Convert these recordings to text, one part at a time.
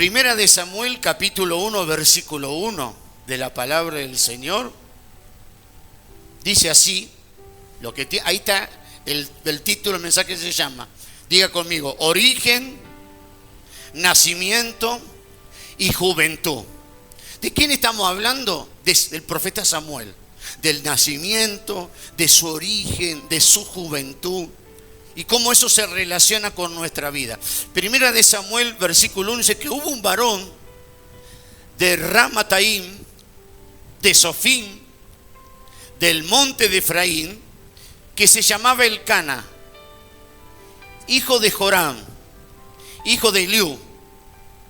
Primera de Samuel, capítulo 1, versículo 1 de la palabra del Señor. Dice así, ahí está el título del mensaje, se llama, diga conmigo, origen, nacimiento y juventud. ¿De quién estamos hablando? Del profeta Samuel, del nacimiento, de su origen, de su juventud y cómo eso se relaciona con nuestra vida. Primera de Samuel, versículo 1, dice que hubo un varón de Ramataim, de Sofim, del monte de Efraín, que se llamaba Elcana, hijo de Joram, hijo de Eliú,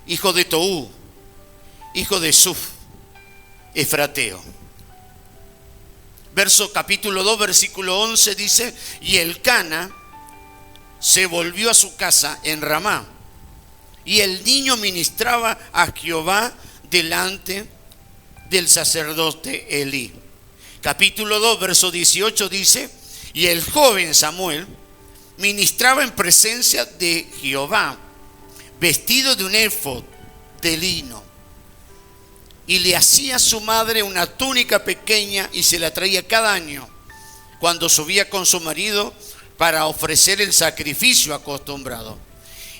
hijo de Toú, hijo de Suf, efrateo. Capítulo 2, versículo 11 dice, y Elcana se volvió a su casa en Ramá, y el niño ministraba a Jehová delante del sacerdote Elí. Capítulo 2, verso 18 dice, y el joven Samuel ministraba en presencia de Jehová, vestido de un éfod de lino, y le hacía a su madre una túnica pequeña y se la traía cada año cuando subía con su marido para ofrecer el sacrificio acostumbrado.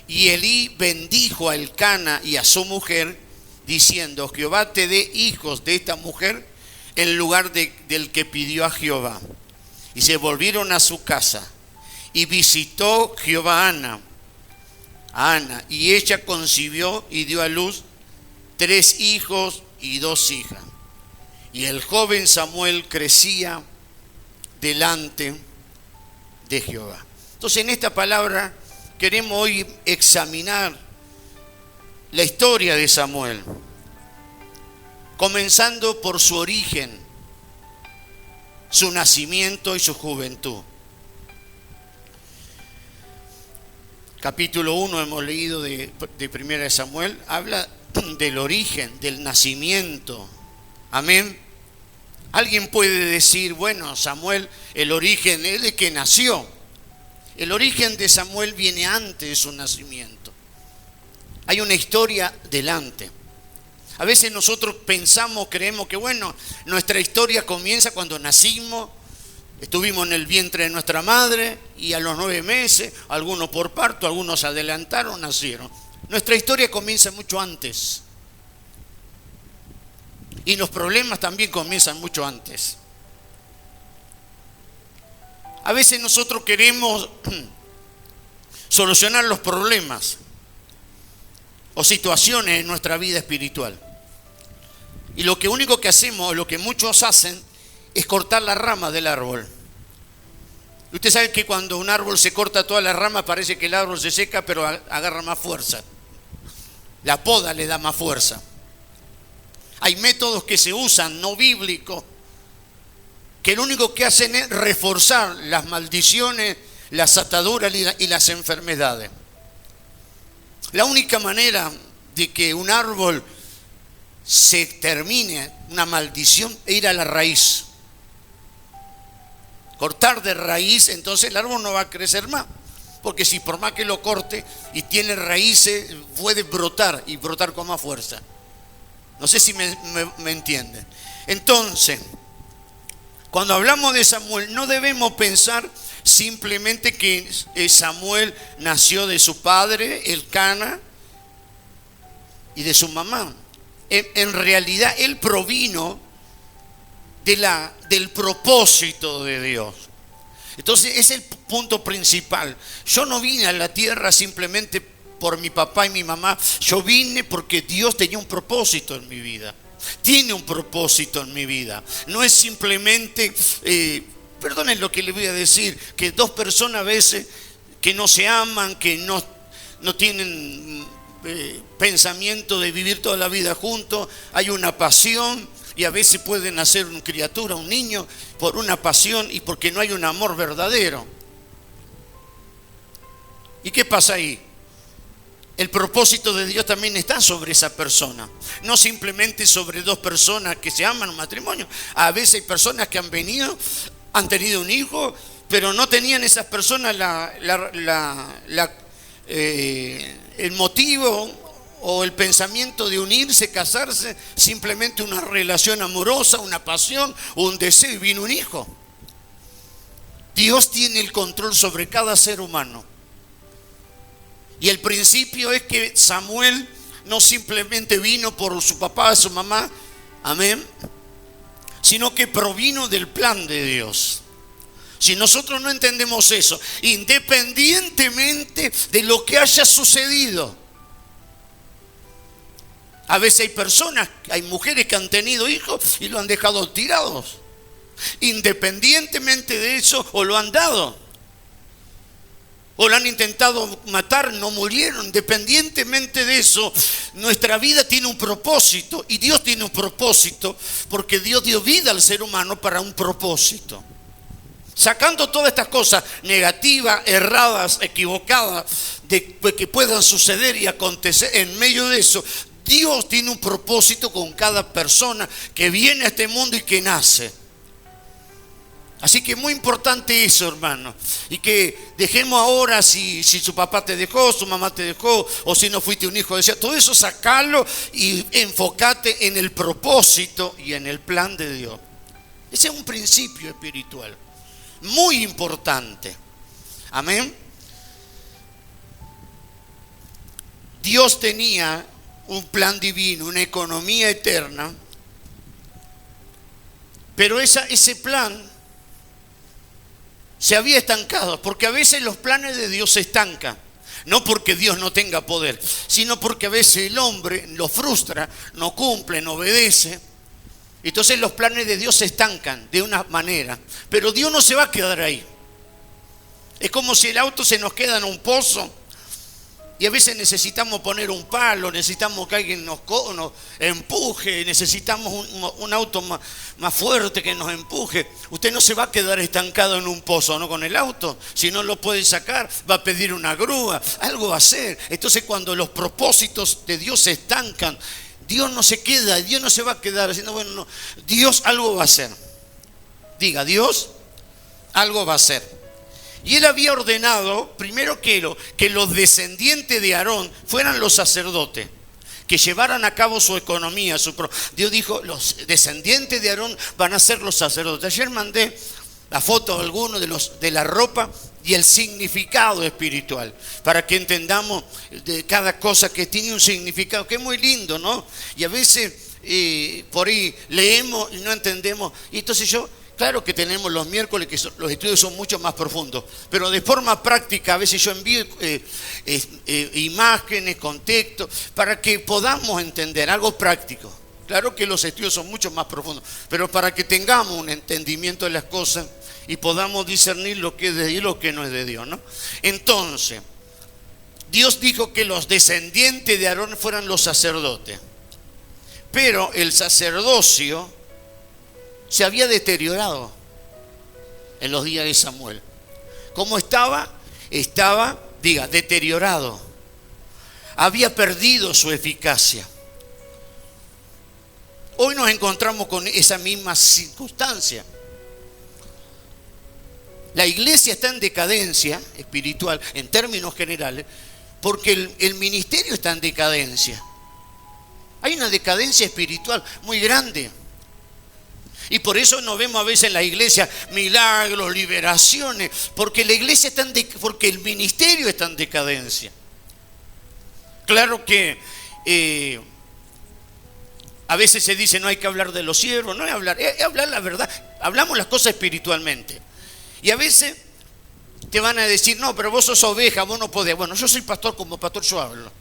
Y Elí bendijo a Elcana y a su mujer, diciendo, Jehová te dé hijos de esta mujer en lugar del que pidió a Jehová. Y se volvieron a su casa, y visitó Jehová a Ana, y ella concibió y dio a luz 3 hijos y 2 hijas. Y el joven Samuel crecía delante de Jehová. Entonces, en esta palabra queremos hoy examinar la historia de Samuel, comenzando por su origen, su nacimiento y su juventud. Capítulo 1 hemos leído de Primera de Samuel, habla del origen, del nacimiento. Amén. Alguien puede decir, bueno, Samuel, el origen es de que nació. El origen de Samuel viene antes de su nacimiento. Hay una historia delante. A veces nosotros creemos que bueno, nuestra historia comienza cuando nacimos, estuvimos en el vientre de nuestra madre y a los 9 meses, algunos por parto, algunos se adelantaron, nacieron. Nuestra historia comienza mucho antes. Y los problemas también comienzan mucho antes. A veces nosotros queremos solucionar los problemas o situaciones en nuestra vida espiritual. Y lo único que hacemos, lo que muchos hacen, es cortar la rama del árbol. Usted sabe que cuando un árbol se corta toda la rama, parece que el árbol se seca, pero agarra más fuerza. La poda le da más fuerza. Hay métodos que se usan, no bíblicos, que lo único que hacen es reforzar las maldiciones, las ataduras y las enfermedades. La única manera de que un árbol se termine, una maldición, es ir a la raíz. Cortar de raíz, entonces el árbol no va a crecer más. Porque si por más que lo corte y tiene raíces, puede brotar y brotar con más fuerza. No sé si me entienden. Entonces, cuando hablamos de Samuel, no debemos pensar simplemente que Samuel nació de su padre, Elcana, y de su mamá. En realidad, él provino del propósito de Dios. Entonces, es el punto principal. Yo no vine a la tierra simplemente por mi papá y mi mamá. Yo vine porque Dios tenía un propósito en mi vida. Tiene un propósito en mi vida. No es simplemente, perdonen lo que les voy a decir, que 2 personas a veces que no se aman, que no tienen pensamiento de vivir toda la vida juntos. Hay una pasión y a veces pueden nacer una criatura, un niño, por una pasión y porque no hay un amor verdadero. ¿Y qué pasa ahí? El propósito de Dios también está sobre esa persona, no simplemente sobre 2 personas que se aman en matrimonio. A veces hay personas que han tenido un hijo, pero no tenían esas personas el motivo o el pensamiento de unirse, casarse, simplemente una relación amorosa, una pasión, un deseo, y vino un hijo. Dios tiene el control sobre cada ser humano. Y el principio es que Samuel no simplemente vino por su papá, su mamá, amén, sino que provino del plan de Dios. Si nosotros no entendemos eso, independientemente de lo que haya sucedido, a veces hay personas, hay mujeres que han tenido hijos y lo han dejado tirados. Independientemente de eso, o lo han dado, o lo han intentado matar, no murieron. Independientemente de eso, nuestra vida tiene un propósito, y Dios tiene un propósito, porque Dios dio vida al ser humano para un propósito. Sacando todas estas cosas negativas, erradas, equivocadas, que puedan suceder y acontecer, en medio de eso, Dios tiene un propósito con cada persona que viene a este mundo y que nace. Así que es muy importante eso, hermano. Y que dejemos ahora, si su papá te dejó, su mamá te dejó, o si no fuiste un hijo de Dios, todo eso sacalo y enfócate en el propósito y en el plan de Dios. Ese es un principio espiritual muy importante. Amén. Dios tenía un plan divino, una economía eterna, pero ese plan se había estancado, porque a veces los planes de Dios se estancan. No porque Dios no tenga poder, sino porque a veces el hombre lo frustra, no cumple, no obedece. Entonces los planes de Dios se estancan de una manera, pero Dios no se va a quedar ahí. Es como si el auto se nos queda en un pozo y a veces necesitamos poner un palo, necesitamos que alguien nos empuje, necesitamos un auto más fuerte que nos empuje. Usted no se va a quedar estancado en un pozo, ¿no? Con el auto, si no lo puede sacar, va a pedir una grúa, algo va a hacer. Entonces cuando los propósitos de Dios se estancan, Dios no se queda, Dios no se va a quedar diciendo, bueno, no, Dios algo va a hacer. Diga, Dios algo va a hacer. Y él había ordenado, primero que los descendientes de Aarón fueran los sacerdotes, que llevaran a cabo su economía. Dios dijo, los descendientes de Aarón van a ser los sacerdotes. Ayer mandé la foto de algunos de la ropa y el significado espiritual, para que entendamos de cada cosa que tiene un significado, que es muy lindo, ¿no? Y a veces por ahí leemos y no entendemos. Y entonces claro que tenemos los miércoles que los estudios son mucho más profundos, pero de forma práctica a veces yo envío imágenes, contextos, para que podamos entender algo práctico. Claro que los estudios son mucho más profundos, pero para que tengamos un entendimiento de las cosas y podamos discernir lo que es de Dios y lo que no es de Dios, ¿no? Entonces, Dios dijo que los descendientes de Aarón fueran los sacerdotes, pero el sacerdocio se había deteriorado en los días de Samuel. ¿Cómo estaba? Diga, deteriorado. Había perdido su eficacia. Hoy nos encontramos con esa misma circunstancia. La iglesia está en decadencia espiritual, en términos generales, porque el ministerio está en decadencia. Hay una decadencia espiritual muy grande. Y por eso nos vemos a veces en la iglesia milagros, liberaciones, porque la iglesia está porque el ministerio está en decadencia. Claro que a veces se dice no hay que hablar de los siervos, no es hablar la verdad, hablamos las cosas espiritualmente. Y a veces te van a decir, no, pero vos sos oveja, vos no podés. Bueno, yo soy pastor, como pastor yo hablo,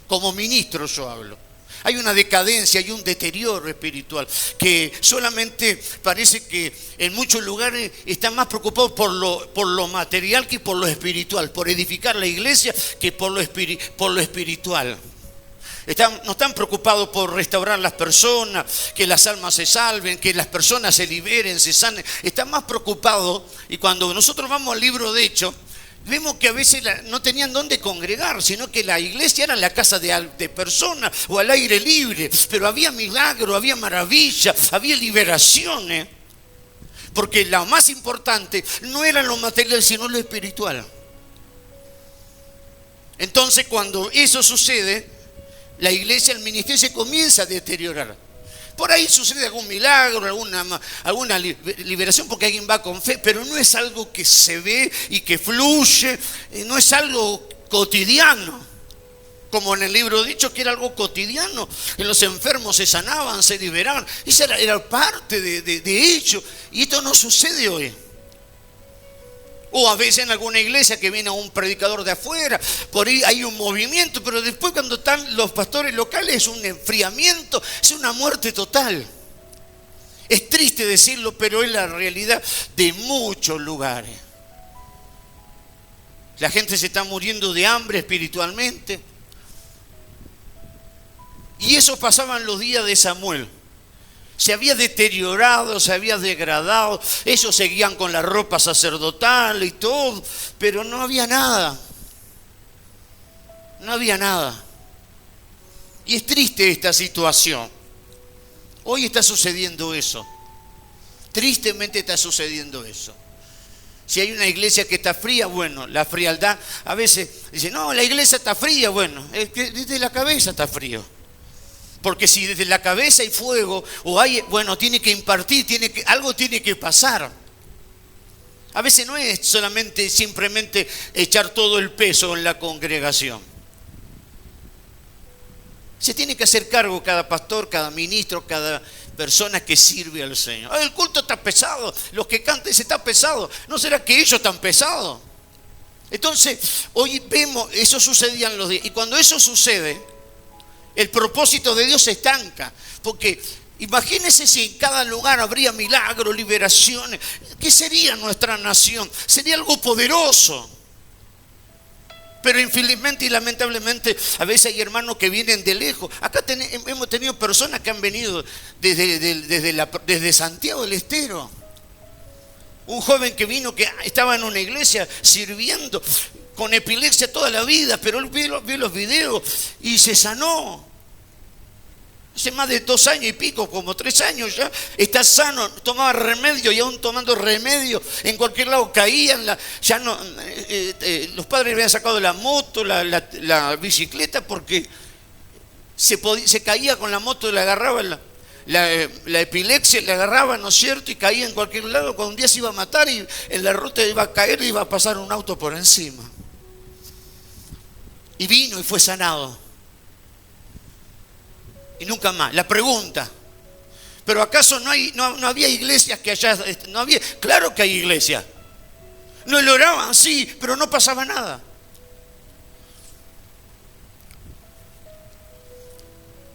como ministro yo hablo. Hay una decadencia, hay un deterioro espiritual que solamente parece que en muchos lugares están más preocupados por lo material que por lo espiritual, por edificar la iglesia que por lo espiritual. No están preocupados por restaurar las personas, que las almas se salven, que las personas se liberen, se sanen. Están más preocupados, y cuando nosotros vamos al libro de Hechos, vemos que a veces no tenían dónde congregar, sino que la iglesia era la casa de personas o al aire libre, pero había milagros, había maravillas, había liberaciones, porque lo más importante no era lo material, sino lo espiritual. Entonces cuando eso sucede, la iglesia, el ministerio se comienza a deteriorar. Por ahí sucede algún milagro, alguna liberación porque alguien va con fe, pero no es algo que se ve y que fluye, no es algo cotidiano. Como en el libro dicho que era algo cotidiano, en los enfermos se sanaban, se liberaban, esa era parte de ello, y esto no sucede hoy. O a veces en alguna iglesia que viene un predicador de afuera, por ahí hay un movimiento, pero después cuando están los pastores locales es un enfriamiento, es una muerte total. Es triste decirlo, pero es la realidad de muchos lugares. La gente se está muriendo de hambre espiritualmente. Y eso pasaba en los días de Samuel. Se había deteriorado, se había degradado. Ellos seguían con la ropa sacerdotal y todo, pero no había nada. No había nada. Y es triste esta situación. Hoy está sucediendo eso. Tristemente está sucediendo eso. Si hay una iglesia que está fría, bueno, la frialdad, a veces dicen, no, la iglesia está fría, bueno, es que desde la cabeza está frío. Porque si desde la cabeza hay fuego, o hay, bueno, tiene que impartir, algo tiene que pasar. A veces no es solamente, simplemente echar todo el peso en la congregación. Se tiene que hacer cargo cada pastor, cada ministro, cada persona que sirve al Señor. El culto está pesado, los que cantan está pesado. ¿No será que ellos están pesados? Entonces, hoy vemos, eso sucedía en los días. Y cuando eso sucede, el propósito de Dios se estanca. Porque imagínense si en cada lugar habría milagros, liberaciones. ¿Qué sería nuestra nación? Sería algo poderoso. Pero infelizmente y lamentablemente a veces hay hermanos que vienen de lejos. Acá hemos tenido personas que han venido desde Santiago del Estero. Un joven que vino, que estaba en una iglesia sirviendo con epilepsia toda la vida, pero él vio los videos y se sanó. Hace más de 2 años y pico, como 3 años ya, está sano, tomaba remedio y aún tomando remedio, en cualquier lado caían, ya no, los padres le habían sacado la moto, la bicicleta, porque se caía con la moto, le agarraba la epilepsia, le agarraba, ¿no es cierto? Y caía en cualquier lado, cuando un día se iba a matar y en la ruta iba a caer y iba a pasar un auto por encima. Y vino y fue sanado. Y nunca más. La pregunta, ¿pero acaso no había iglesias que allá, no había? Claro que hay iglesias. No le oraban, sí, pero no pasaba nada.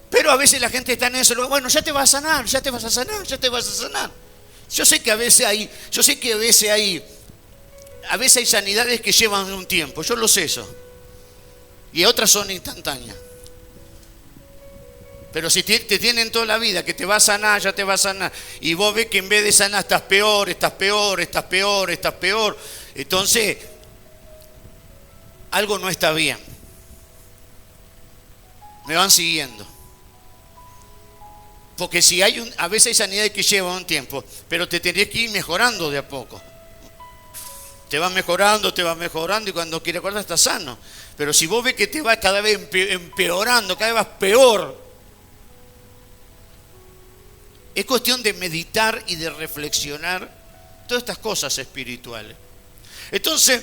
Pero a veces la gente está en eso, bueno, ya te vas a sanar, ya te vas a sanar, ya te vas a sanar. Yo sé que a veces hay sanidades que llevan un tiempo, yo lo sé eso. Y otras son instantáneas. Pero si te tienen toda la vida que te va a sanar, ya te va a sanar, y vos ves que en vez de sanar estás peor, estás peor, estás peor, estás peor, entonces algo no está bien. Me van siguiendo. Porque si a veces hay sanidades que llevan un tiempo, pero te tenés que ir mejorando de a poco. Te vas mejorando y cuando quieres acordar estás sano. Pero si vos ves que te vas cada vez empeorando, cada vez vas peor, es cuestión de meditar y de reflexionar todas estas cosas espirituales. Entonces,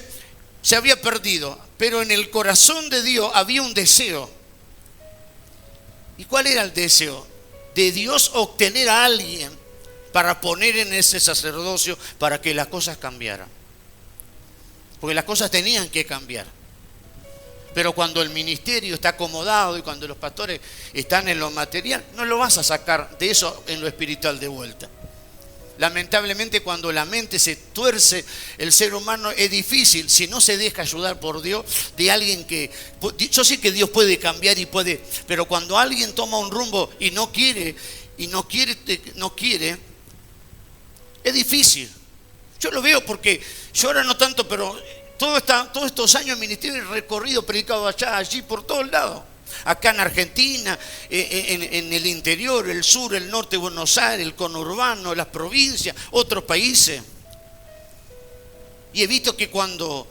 se había perdido, pero en el corazón de Dios había un deseo. ¿Y cuál era el deseo? De Dios obtener a alguien para poner en ese sacerdocio para que las cosas cambiaran. Porque las cosas tenían que cambiar. Pero cuando el ministerio está acomodado y cuando los pastores están en lo material, no lo vas a sacar de eso en lo espiritual de vuelta. Lamentablemente cuando la mente se tuerce, el ser humano es difícil, si no se deja ayudar por Dios, de alguien que... Yo sé que Dios puede cambiar y puede, pero cuando alguien toma un rumbo y no quiere, es difícil. Yo lo veo porque yo ahora no tanto, pero... Todos estos años de ministerio he recorrido, predicado allá, allí, por todos lados. Acá en Argentina, en el interior, el sur, el norte de Buenos Aires, el conurbano, las provincias, otros países. Y he visto que cuando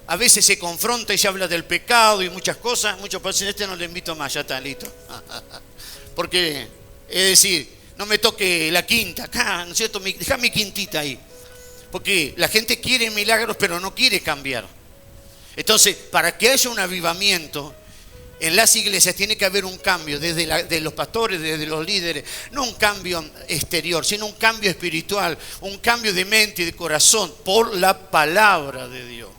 a veces se confronta y se habla del pecado y muchas cosas. Muchos dicen, este no le invito más, ya está, listo. Porque, es decir, no me toque la quinta acá, ¿no es cierto? Deja mi quintita ahí. Porque la gente quiere milagros, pero no quiere cambiar. Entonces, para que haya un avivamiento en las iglesias tiene que haber un cambio de los pastores, desde los líderes. No un cambio exterior, sino un cambio espiritual, un cambio de mente y de corazón por la palabra de Dios.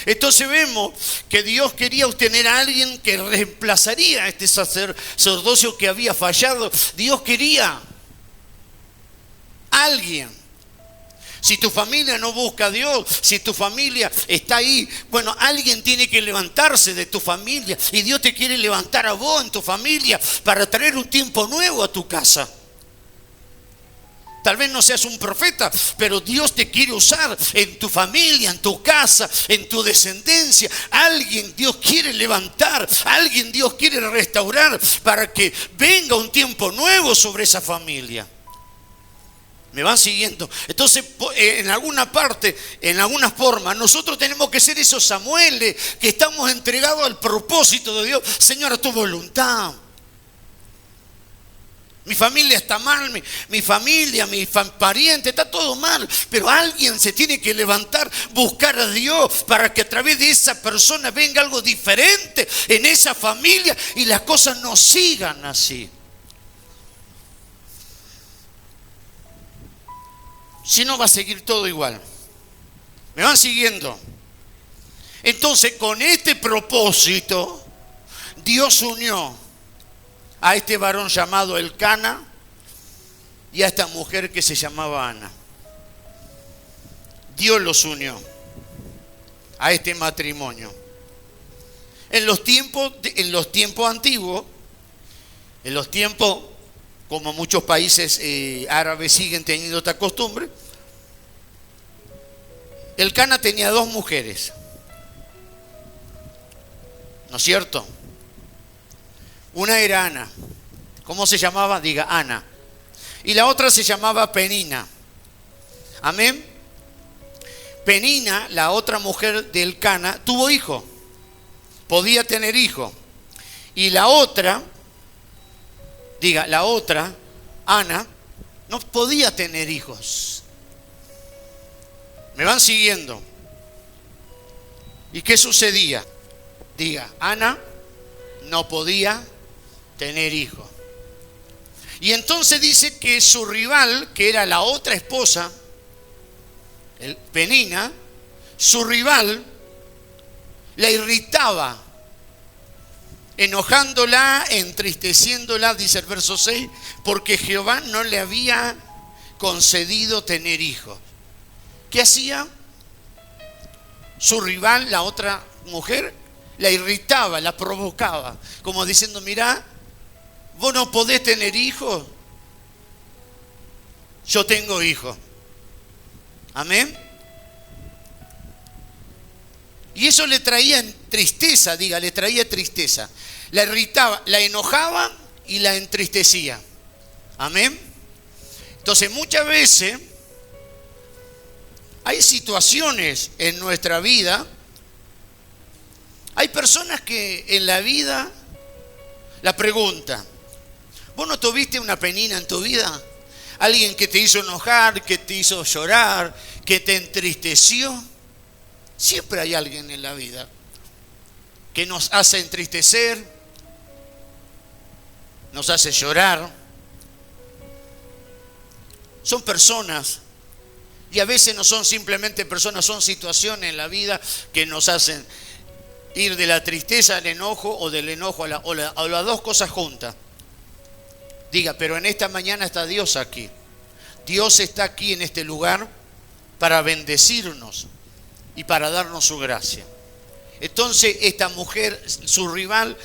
Entonces vemos que Dios quería obtener a alguien que reemplazaría a este sacerdocio que había fallado. Dios quería a alguien. Si tu familia no busca a Dios, si tu familia está ahí, bueno, alguien tiene que levantarse de tu familia. Y Dios te quiere levantar a vos en tu familia para traer un tiempo nuevo a tu casa. Tal vez no seas un profeta, pero Dios te quiere usar en tu familia, en tu casa, en tu descendencia. Alguien Dios quiere levantar, alguien Dios quiere restaurar para que venga un tiempo nuevo sobre esa familia. ¿Me van siguiendo? Entonces, en alguna parte, en alguna forma, nosotros tenemos que ser esos Samueles que estamos entregados al propósito de Dios. Señor, a tu voluntad. Mi familia está mal, mi familia, mi pariente, está todo mal. Pero alguien se tiene que levantar, buscar a Dios para que a través de esa persona venga algo diferente en esa familia y las cosas no sigan así. Si no, va a seguir todo igual. ¿Me van siguiendo? Entonces, con este propósito, Dios unió a este varón llamado Elcana y a esta mujer que se llamaba Ana. Dios los unió a este matrimonio. En los tiempos antiguos, en los tiempos, como muchos países árabes siguen teniendo esta costumbre, Elcana tenía 2 mujeres, ¿no es cierto? Una era Ana. ¿Cómo se llamaba? Diga, Ana. Y la otra se llamaba Penina. Amén. Penina, la otra mujer de Elcana, tuvo hijo. Podía tener hijo. Y la otra, diga, la otra, Ana, no podía tener hijos. ¿Me van siguiendo? ¿Y qué sucedía? Diga, Ana no podía tener hijos. Y entonces dice que su rival, que era la otra esposa, Penina, su rival la irritaba, enojándola, entristeciéndola, dice el verso 6, porque Jehová no le había concedido tener hijos. ¿Qué hacía? Su rival, la otra mujer, la irritaba, la provocaba, como diciendo, mirá, vos no podés tener hijos, yo tengo hijos. Amén. Y eso le traía tristeza, diga, le traía tristeza. La irritaba, la enojaba y la entristecía. Amén. Entonces muchas veces hay situaciones en nuestra vida, hay personas que en la vida la preguntan, ¿vos no tuviste una penina en tu vida? Alguien que te hizo enojar, que te hizo llorar, que te entristeció. Siempre hay alguien en la vida que nos hace entristecer, nos hace llorar. Son personas, y a veces no son simplemente personas, son situaciones en la vida que nos hacen ir de la tristeza al enojo o del enojo a las dos cosas juntas. Diga, pero en esta mañana está Dios aquí. Dios está aquí en este lugar para bendecirnos y para darnos su gracia. Entonces esta mujer, su rival,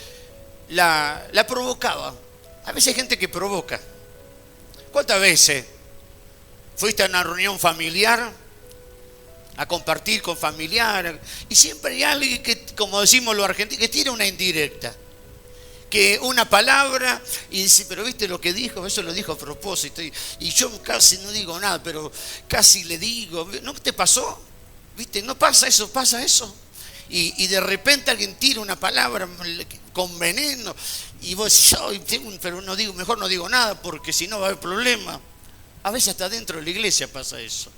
la provocaba. A veces hay gente que provoca. ¿Cuántas veces fuiste a una reunión familiar a compartir con familiares y siempre hay alguien que, como decimos los argentinos, que tira una indirecta? Que una palabra y dice, pero viste lo que dijo, eso lo dijo a propósito, y yo casi no digo nada, pero casi le digo, ¿no te pasó? ¿Viste? ¿No pasa eso? ¿Pasa eso? y de repente alguien tira una palabra con veneno y vos, pero no digo, mejor no digo nada porque si no va a haber problema. A veces hasta dentro de la iglesia pasa eso.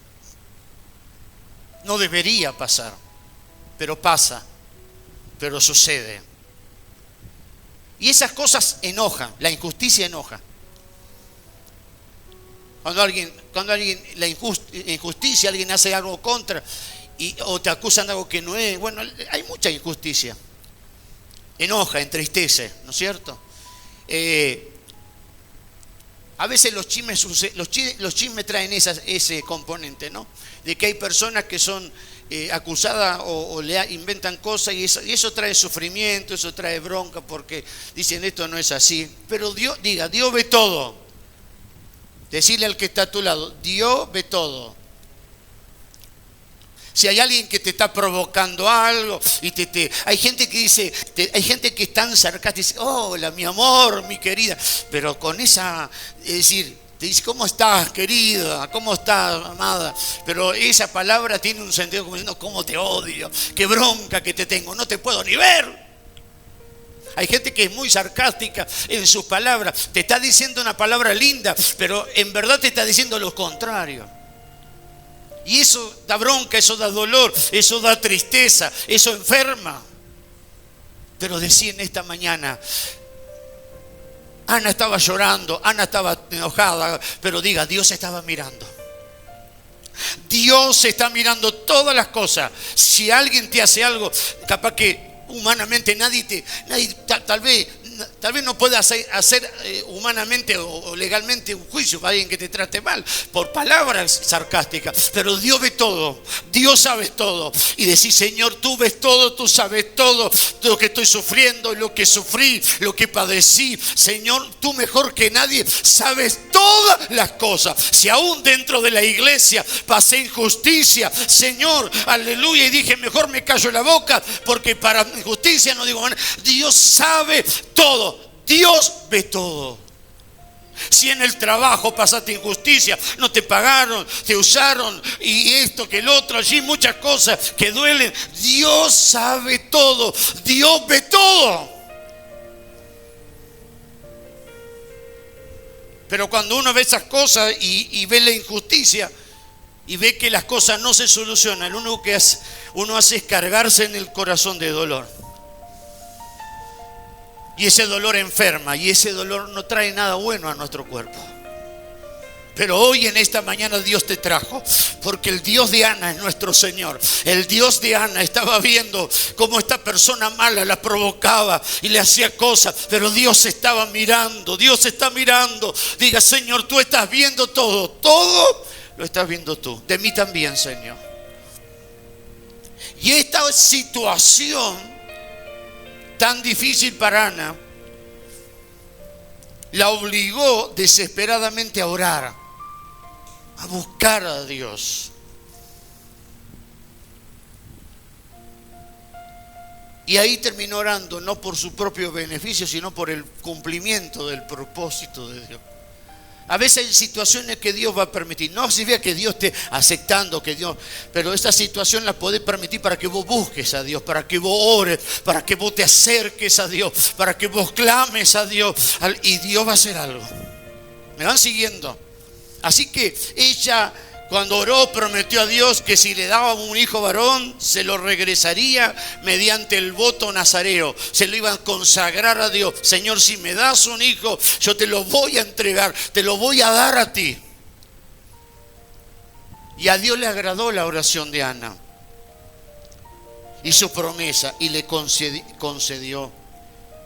No debería pasar, pero pasa, pero sucede. Y esas cosas enojan, la injusticia enoja. Cuando alguien la injusticia, alguien hace algo contra o te acusan de algo que no es. Bueno, hay mucha injusticia. Enoja, entristece, ¿no es cierto? A veces los chismes traen ese componente, ¿no? De que hay personas que son acusadas o le inventan cosas y eso trae sufrimiento, eso trae bronca porque dicen esto no es así. Pero Dios ve todo. Decirle al que está a tu lado, Dios ve todo. Si hay alguien que te está provocando algo y hay gente que dice, hay gente que es tan sarcástica, dice, hola mi amor, mi querida, pero con esa, es decir, te dice, ¿cómo estás, querida? ¿Cómo estás, amada? Pero esa palabra tiene un sentido como diciendo, ¿cómo te odio? Qué bronca que te tengo, no te puedo ni ver. Hay gente que es muy sarcástica en sus palabras, te está diciendo una palabra linda, pero en verdad te está diciendo lo contrario. Y eso da bronca, eso da dolor, eso da tristeza, eso enferma. Pero decía en esta mañana, Ana estaba llorando, Ana estaba enojada, pero diga, Dios estaba mirando. Dios está mirando todas las cosas. Si alguien te hace algo, capaz que humanamente nadie tal vez no pueda hacer humanamente o legalmente un juicio para alguien que te trate mal por palabras sarcásticas, pero Dios ve todo, Dios sabe todo y decís, Señor, tú ves todo, tú sabes todo lo que estoy sufriendo, lo que sufrí, lo que padecí. Señor, tú mejor que nadie sabes todas las cosas. Si aún dentro de la iglesia pasé injusticia, Señor, aleluya, y dije, mejor me callo la boca porque para injusticia no digo nada. Dios sabe todo, Dios ve todo. Si en el trabajo pasaste injusticia, no te pagaron, te usaron y esto que el otro, allí muchas cosas que duelen, Dios sabe todo, Dios ve todo. Pero cuando uno ve esas cosas y ve la injusticia y ve que las cosas no se solucionan, lo único que uno hace es cargarse en el corazón de dolor. Y ese dolor enferma y ese dolor no trae nada bueno a nuestro cuerpo. Pero hoy en esta mañana Dios te trajo, porque el Dios de Ana es nuestro Señor. El Dios de Ana estaba viendo cómo esta persona mala la provocaba y le hacía cosas, pero Dios estaba mirando, Dios está mirando. Diga, Señor, tú estás viendo todo, todo lo estás viendo tú. De mí también, Señor. Y esta situación tan difícil para Ana la obligó desesperadamente a orar, a buscar a Dios. Y ahí terminó orando, no por su propio beneficio, sino por el cumplimiento del propósito de Dios. A veces hay situaciones que Dios va a permitir. No significa que Dios esté aceptando, pero esta situación la puede permitir para que vos busques a Dios, para que vos ores, para que vos te acerques a Dios, para que vos clames a Dios. Y Dios va a hacer algo. ¿Me van siguiendo? Así que ella, cuando oró, prometió a Dios que si le daba un hijo varón, se lo regresaría mediante el voto nazareo. Se lo iban a consagrar a Dios. Señor, si me das un hijo, yo te lo voy a entregar, te lo voy a dar a ti. Y a Dios le agradó la oración de Ana y su promesa, y le concedió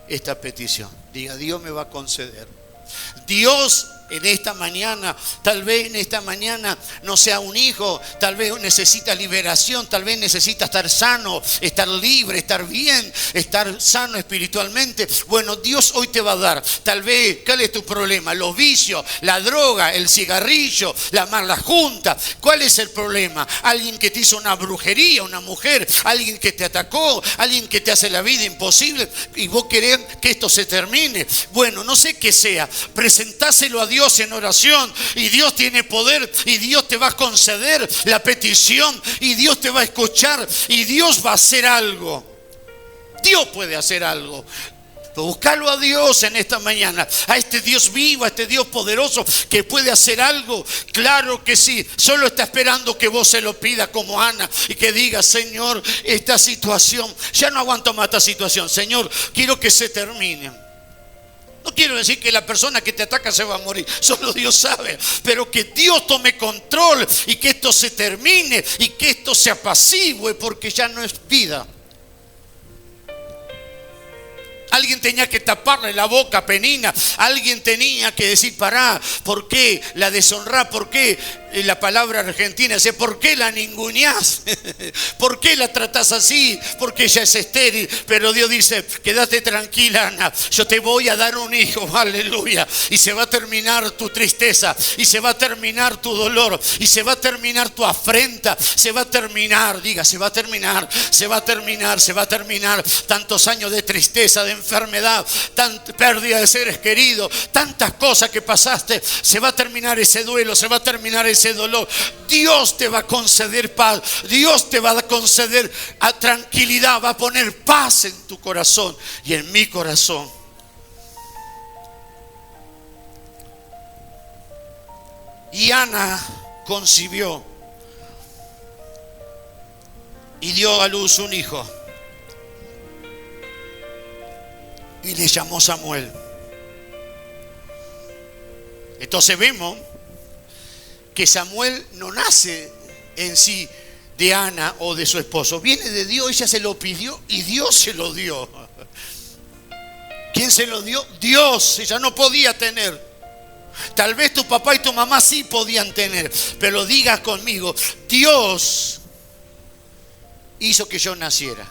esta petición. Diga, Dios me va a conceder. Dios en esta mañana, tal vez en esta mañana no sea un hijo, tal vez necesita liberación, tal vez necesita estar sano, estar libre, estar bien, estar sano espiritualmente. Bueno, Dios hoy te va a dar, tal vez, ¿cuál es tu problema? Los vicios, la droga, el cigarrillo, la mala junta. ¿Cuál es el problema? Alguien que te hizo una brujería, una mujer, alguien que te atacó, alguien que te hace la vida imposible y vos querés que esto se termine. Bueno, no sé qué sea, presentáselo a Dios Dios en oración y Dios tiene poder y Dios te va a conceder la petición y Dios te va a escuchar y Dios va a hacer algo. Dios puede hacer algo. Buscarlo a Dios en esta mañana, a este Dios vivo, a este Dios poderoso que puede hacer algo. Claro que sí, solo está esperando que vos se lo pidas como Ana y que digas: Señor, esta situación, ya no aguanto más esta situación, Señor, quiero que se termine. No quiero decir que la persona que te ataca se va a morir, solo Dios sabe, pero que Dios tome control y que esto se termine y que esto se apacigüe, porque ya no es vida. Alguien tenía que taparle la boca a Penina. Alguien tenía que decir: pará, ¿por qué la deshonrás? ¿Por qué la palabra argentina dice: ¿por qué la ninguneás? ¿Por qué la tratás así? Porque ella es estéril. Pero Dios dice: quédate tranquila, Ana, yo te voy a dar un hijo, aleluya. Y se va a terminar tu tristeza, y se va a terminar tu dolor, y se va a terminar tu afrenta, se va a terminar, diga, se va a terminar, se va a terminar, se va a terminar. Tantos años de tristeza, de enfermedad, tanta pérdida de seres queridos, tantas cosas que pasaste, se va a terminar ese duelo, se va a terminar ese dolor. Dios te va a conceder paz, Dios te va a conceder tranquilidad, va a poner paz en tu corazón y en mi corazón. Y Ana concibió y dio a luz un hijo y le llamó Samuel. Entonces vemos que Samuel no nace en sí de Ana o de su esposo, viene de Dios. Ella se lo pidió y Dios se lo dio. ¿Quién se lo dio? Dios. Ella no podía tener. Tal vez tu papá y tu mamá sí podían tener, pero diga conmigo: Dios hizo que yo naciera.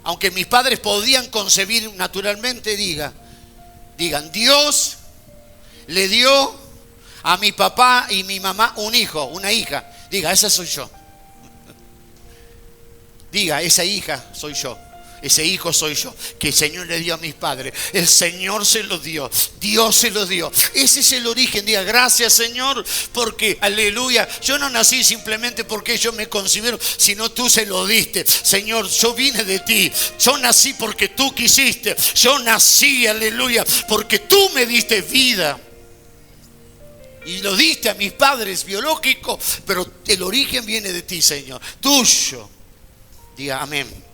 Aunque mis padres podían concebir naturalmente, digan: Dios le dio a mi papá y mi mamá un hijo, una hija. Diga: esa soy yo. Diga: esa hija soy yo. Ese hijo soy yo, que el Señor le dio a mis padres. El Señor se lo dio, Dios se lo dio. Ese es el origen. Diga: gracias, Señor, porque, aleluya, yo no nací simplemente porque ellos me concibieron, sino tú se lo diste. Señor, yo vine de ti, yo nací porque tú quisiste, yo nací, aleluya, porque tú me diste vida. Y lo diste a mis padres biológicos, pero el origen viene de ti, Señor, tuyo. Diga amén.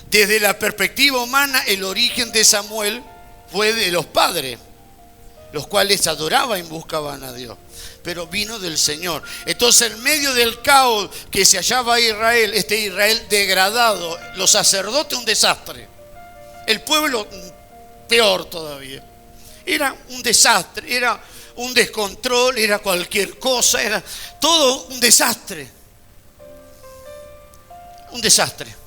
Desde la perspectiva humana, el origen de Samuel fue de los padres, los cuales adoraban y buscaban a Dios, pero vino del Señor. Entonces, en medio del caos que se hallaba Israel, este Israel degradado, los sacerdotes un desastre, el pueblo peor todavía. Era un desastre, era un descontrol, era cualquier cosa, era todo un desastre. Un desastre.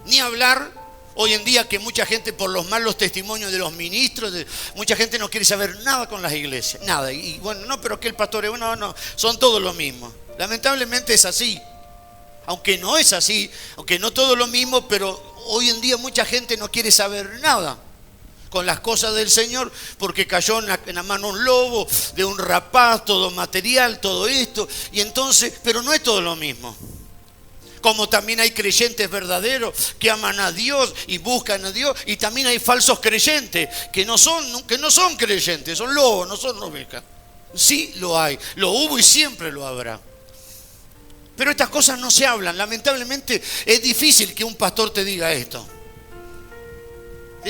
Ni hablar hoy en día que mucha gente, por los malos testimonios de los ministros, mucha gente no quiere saber nada con las iglesias, nada. Y bueno, no, pero que el pastor es bueno, no, son todos lo mismo. Lamentablemente es así. Aunque no es así, aunque no todo lo mismo, pero hoy en día mucha gente no quiere saber nada con las cosas del Señor, porque cayó en la mano un lobo, de un rapaz, todo material, todo esto, y entonces, pero no es todo lo mismo. Como también hay creyentes verdaderos que aman a Dios y buscan a Dios, y también hay falsos creyentes que no son creyentes, son lobos, no son ovejas. Sí lo hay, lo hubo y siempre lo habrá. Pero estas cosas no se hablan. Lamentablemente es difícil que un pastor te diga esto.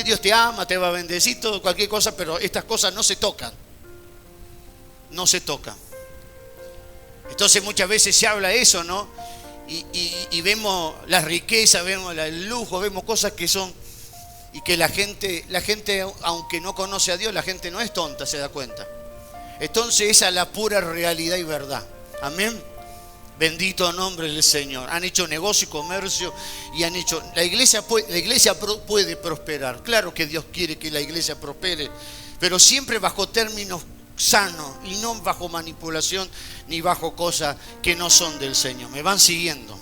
Dios te ama, te va a bendecir, todo, cualquier cosa, pero estas cosas no se tocan. No se tocan. Entonces muchas veces se habla eso, ¿no? Y vemos la riqueza, vemos el lujo, vemos cosas que son, y que la gente, aunque no conoce a Dios, la gente no es tonta, se da cuenta. Entonces esa es la pura realidad y verdad. Amén. Bendito nombre del Señor. Han hecho negocio y comercio y han hecho. La iglesia puede prosperar. Claro que Dios quiere que la iglesia prospere, pero siempre bajo términos sanos y no bajo manipulación ni bajo cosas que no son del Señor. ¿Me van siguiendo?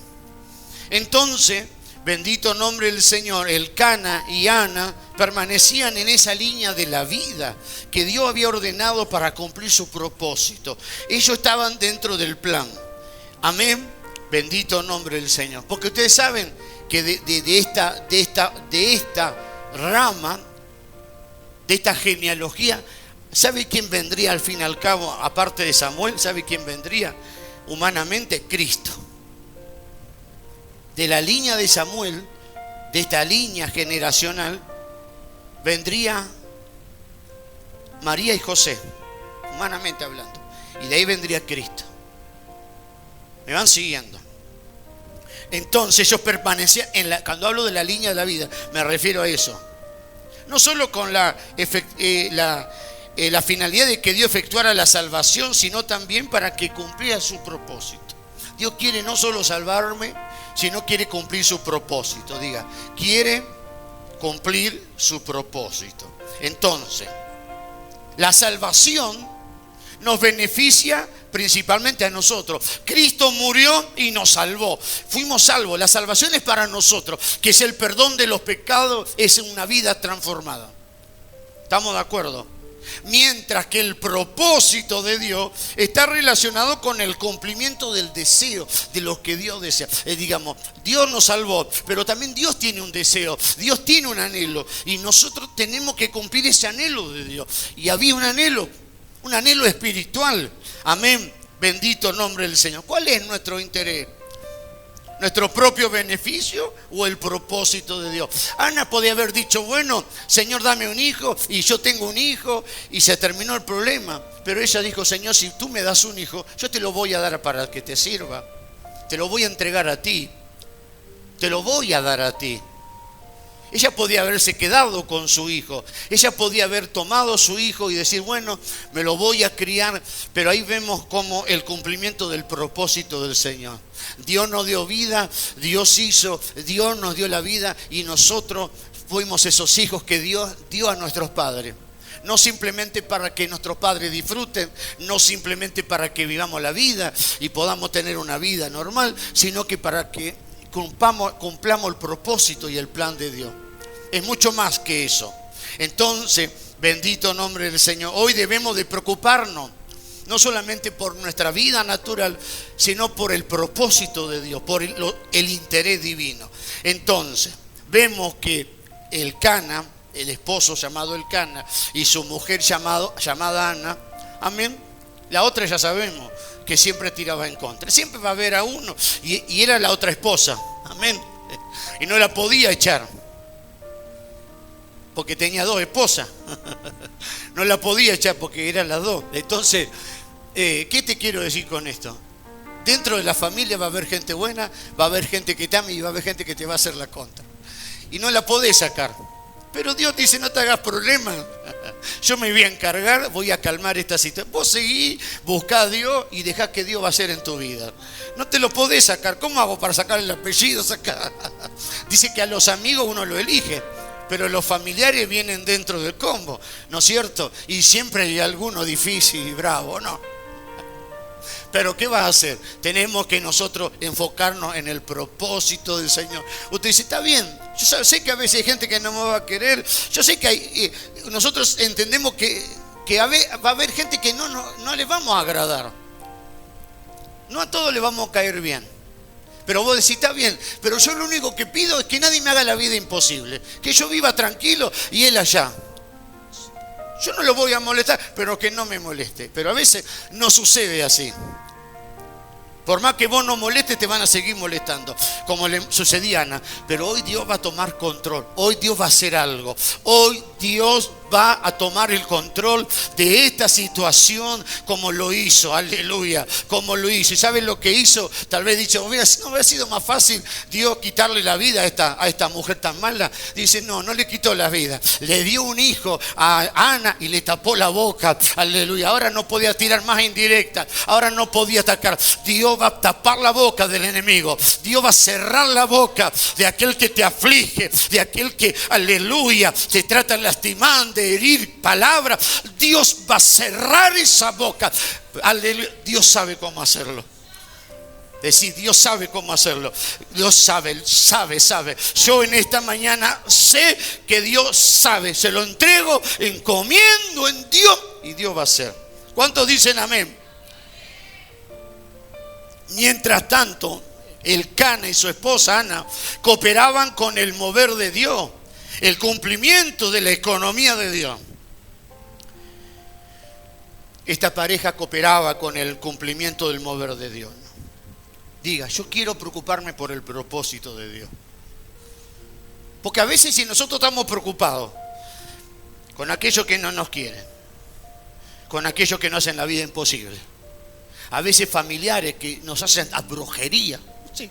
Entonces bendito nombre del Señor, Elcana y Ana permanecían en esa línea de la vida que Dios había ordenado para cumplir su propósito. Ellos estaban dentro del plan. Amén. Bendito nombre del Señor. Porque ustedes saben que de esta rama, de esta genealogía, ¿sabe quién vendría al fin y al cabo? Aparte de Samuel, ¿sabe quién vendría? Humanamente, Cristo. De la línea de Samuel, de esta línea generacional, vendría María y José, humanamente hablando. Y de ahí vendría Cristo. ¿Me van siguiendo? Entonces ellos permanecían cuando hablo de la línea de la vida, me refiero a eso. No solo con la finalidad de que Dios efectuara la salvación, sino también para que cumpliera su propósito. Dios quiere no solo salvarme, sino quiere cumplir su propósito. Diga, quiere cumplir su propósito. Entonces, la salvación nos beneficia principalmente a nosotros. Cristo murió y nos salvó. Fuimos salvos. La salvación es para nosotros, que es el perdón de los pecados, es una vida transformada. ¿Estamos de acuerdo? Mientras que el propósito de Dios está relacionado con el cumplimiento del deseo de lo que Dios desea. Digamos, Dios nos salvó, pero también Dios tiene un deseo, Dios tiene un anhelo, y nosotros tenemos que cumplir ese anhelo de Dios. Y había un anhelo espiritual. Amén. Bendito nombre del Señor. ¿Cuál es nuestro interés? ¿Nuestro propio beneficio o el propósito de Dios? Ana podía haber dicho, bueno, Señor, dame un hijo, y yo tengo un hijo, y se terminó el problema. Pero ella dijo, Señor, si tú me das un hijo, yo te lo voy a dar para que te sirva. Te lo voy a entregar a ti. Te lo voy a dar a ti. Ella podía haberse quedado con su hijo. Ella podía haber tomado su hijo y decir, bueno, me lo voy a criar. Pero ahí vemos como el cumplimiento del propósito del Señor. Dios nos dio vida, Dios nos dio la vida, y nosotros fuimos esos hijos que Dios dio a nuestros padres. No simplemente para que nuestros padres disfruten, no simplemente para que vivamos la vida y podamos tener una vida normal, sino que para que cumplamos el propósito y el plan de Dios. Es mucho más que eso. Entonces, bendito nombre del Señor. Hoy debemos de preocuparnos, no solamente por nuestra vida natural, sino por el propósito de Dios, por el interés divino. Entonces, vemos que Elcana, el esposo llamado Elcana, y su mujer llamada Ana, amén. La otra ya sabemos que siempre tiraba en contra. Siempre va a haber a uno, y era la otra esposa, amén. Y no la podía echar, porque tenía dos esposas. No la podía echar porque eran las dos. Entonces, ¿qué te quiero decir con esto? Dentro de la familia va a haber gente buena, va a haber gente que te ama y va a haber gente que te va a hacer la contra. Y no la podés sacar. Pero Dios dice, no te hagas problemas. Yo me voy a encargar, voy a calmar esta situación. Vos seguí, buscá a Dios y dejá que Dios va a hacer en tu vida. No te lo podés sacar. ¿Cómo hago para sacar el apellido? Dice que a los amigos uno lo elige, pero los familiares vienen dentro del combo, ¿no es cierto? Y siempre hay alguno difícil y bravo, ¿no? Pero ¿qué vas a hacer? Tenemos que nosotros enfocarnos en el propósito del Señor. Usted dice, está bien, yo sé que a veces hay gente que no me va a querer, yo sé que nosotros entendemos que va a haber gente que no le vamos a agradar. No a todos le vamos a caer bien. Pero vos decís, está bien, pero yo lo único que pido es que nadie me haga la vida imposible. Que yo viva tranquilo y él allá. Yo no lo voy a molestar, pero que no me moleste. Pero a veces no sucede así. Por más que vos no molestes, te van a seguir molestando, como le sucedía a Ana. Pero hoy Dios va a tomar control. Hoy Dios va a hacer algo. Hoy Dios va a tomar el control de esta situación como lo hizo, aleluya, como lo hizo. ¿Y saben lo que hizo? Tal vez dicho, no hubiera sido más fácil Dios quitarle la vida a esta mujer tan mala. Dice, no le quitó la vida, le dio un hijo a Ana y le tapó la boca, aleluya. Ahora no podía tirar más indirectas, ahora no podía atacar. Dios va a tapar la boca del enemigo, Dios va a cerrar la boca de aquel que te aflige, de aquel que, aleluya, te trata lastimando, herir palabras. Dios va a cerrar esa boca. Aleluya. Dios sabe cómo hacerlo. Decir, Dios sabe cómo hacerlo. Dios sabe. Yo en esta mañana sé que Dios sabe. Se lo entrego, encomiendo en Dios y Dios va a hacer. ¿Cuántos dicen amén? Mientras tanto, el Cana y su esposa Ana cooperaban con el mover de Dios, el cumplimiento de la economía de Dios. Esta pareja cooperaba con el cumplimiento del mover de Dios. Diga, yo quiero preocuparme por el propósito de Dios. Porque a veces si nosotros estamos preocupados con aquellos que no nos quieren, con aquellos que nos hacen la vida imposible, a veces familiares que nos hacen a brujería, sí.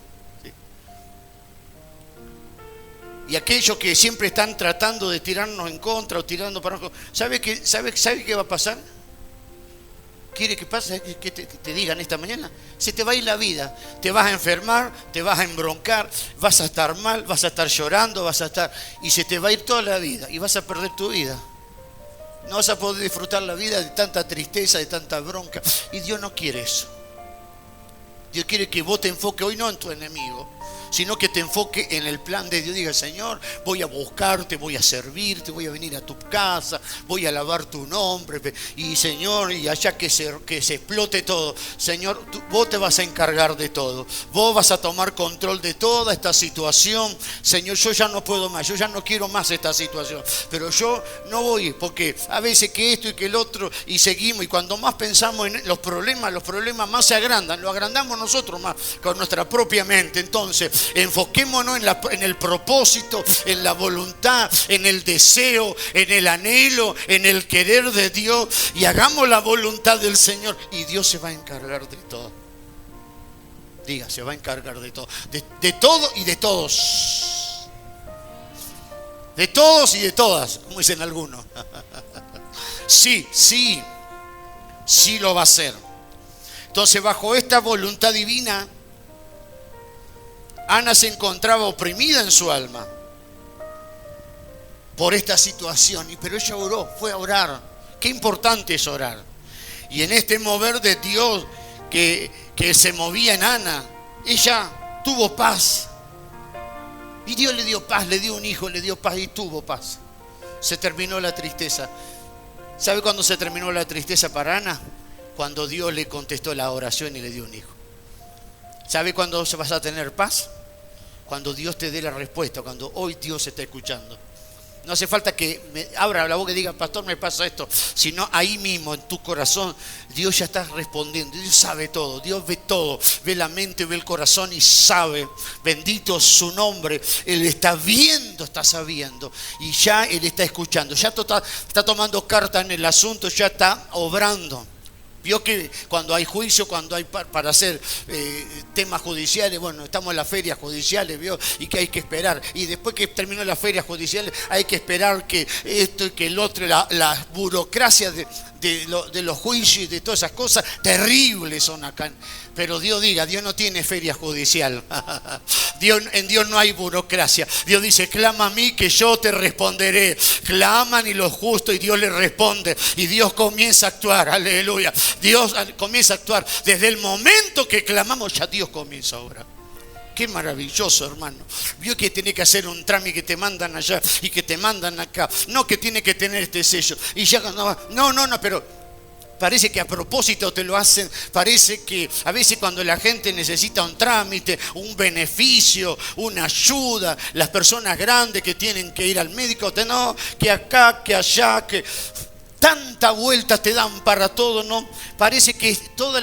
Y aquellos que siempre están tratando de tirarnos en contra o tirando para abajo, ¿sabe qué va a pasar? ¿Quiere que pase? Que te digan esta mañana? Se te va a ir la vida, te vas a enfermar, te vas a embroncar, vas a estar mal, vas a estar llorando, y se te va a ir toda la vida y vas a perder tu vida. No vas a poder disfrutar la vida de tanta tristeza, de tanta bronca. Y Dios no quiere eso. Dios quiere que vos te enfoques hoy no en tu enemigo, sino que te enfoque en el plan de Dios. Diga, Señor, voy a buscarte, voy a servirte, voy a venir a tu casa, voy a alabar tu nombre. Y Señor, y allá que se explote todo, Señor, vos te vas a encargar de todo. Vos vas a tomar control de toda esta situación. Señor, yo ya no puedo más, yo ya no quiero más esta situación. Pero yo no voy, porque a veces que esto y que el otro, y seguimos. Y cuando más pensamos en los problemas más se agrandan. Lo agrandamos nosotros más con nuestra propia mente. Entonces, enfoquémonos en el propósito, en la voluntad, en el deseo, en el anhelo, en el querer de Dios, y hagamos la voluntad del Señor y Dios se va a encargar de todo. Diga, se va a encargar de todo, de todo y de todos, de todos y de todas, como dicen algunos. Sí lo va a hacer. Entonces, bajo esta voluntad divina, Ana se encontraba oprimida en su alma por esta situación, pero ella oró, fue a orar. Qué importante es orar. Y en este mover de Dios que se movía en Ana, ella tuvo paz. Y Dios le dio paz, le dio un hijo, le dio paz y tuvo paz. Se terminó la tristeza. ¿Sabe cuándo se terminó la tristeza para Ana? Cuando Dios le contestó la oración y le dio un hijo. ¿Sabe cuándo vas a tener paz? Cuando Dios te dé la respuesta, cuando hoy Dios está escuchando. No hace falta que me abra la boca y diga, pastor, me pasa esto. Sino ahí mismo, en tu corazón, Dios ya está respondiendo. Dios sabe todo, Dios ve todo. Ve la mente, ve el corazón y sabe. Bendito es su nombre. Él está viendo, está sabiendo. Y ya Él está escuchando. Ya está tomando carta en el asunto, ya está obrando. Vio que cuando hay juicio, cuando hay para hacer temas judiciales, bueno, estamos en las ferias judiciales, vio, y que hay que esperar. Y después que terminó las ferias judiciales, hay que esperar que esto y que el otro, la burocracia de los juicios y de todas esas cosas terribles son acá. Pero Dios diga, Dios no tiene feria judicial. En Dios no hay burocracia. Dios dice, clama a mí que yo te responderé. Claman y los justos y Dios les responde. Y Dios comienza a actuar, aleluya. Dios comienza a actuar. Desde el momento que clamamos ya Dios comienza a obrar. Qué maravilloso, hermano. Vio que tiene que hacer un trámite que te mandan allá y que te mandan acá. No que tiene que tener este sello. Y ya no, pero parece que a propósito te lo hacen. Parece que a veces cuando la gente necesita un trámite, un beneficio, una ayuda, las personas grandes que tienen que ir al médico, no, que acá, que allá, que tanta vuelta te dan para todo, ¿no? Parece que todo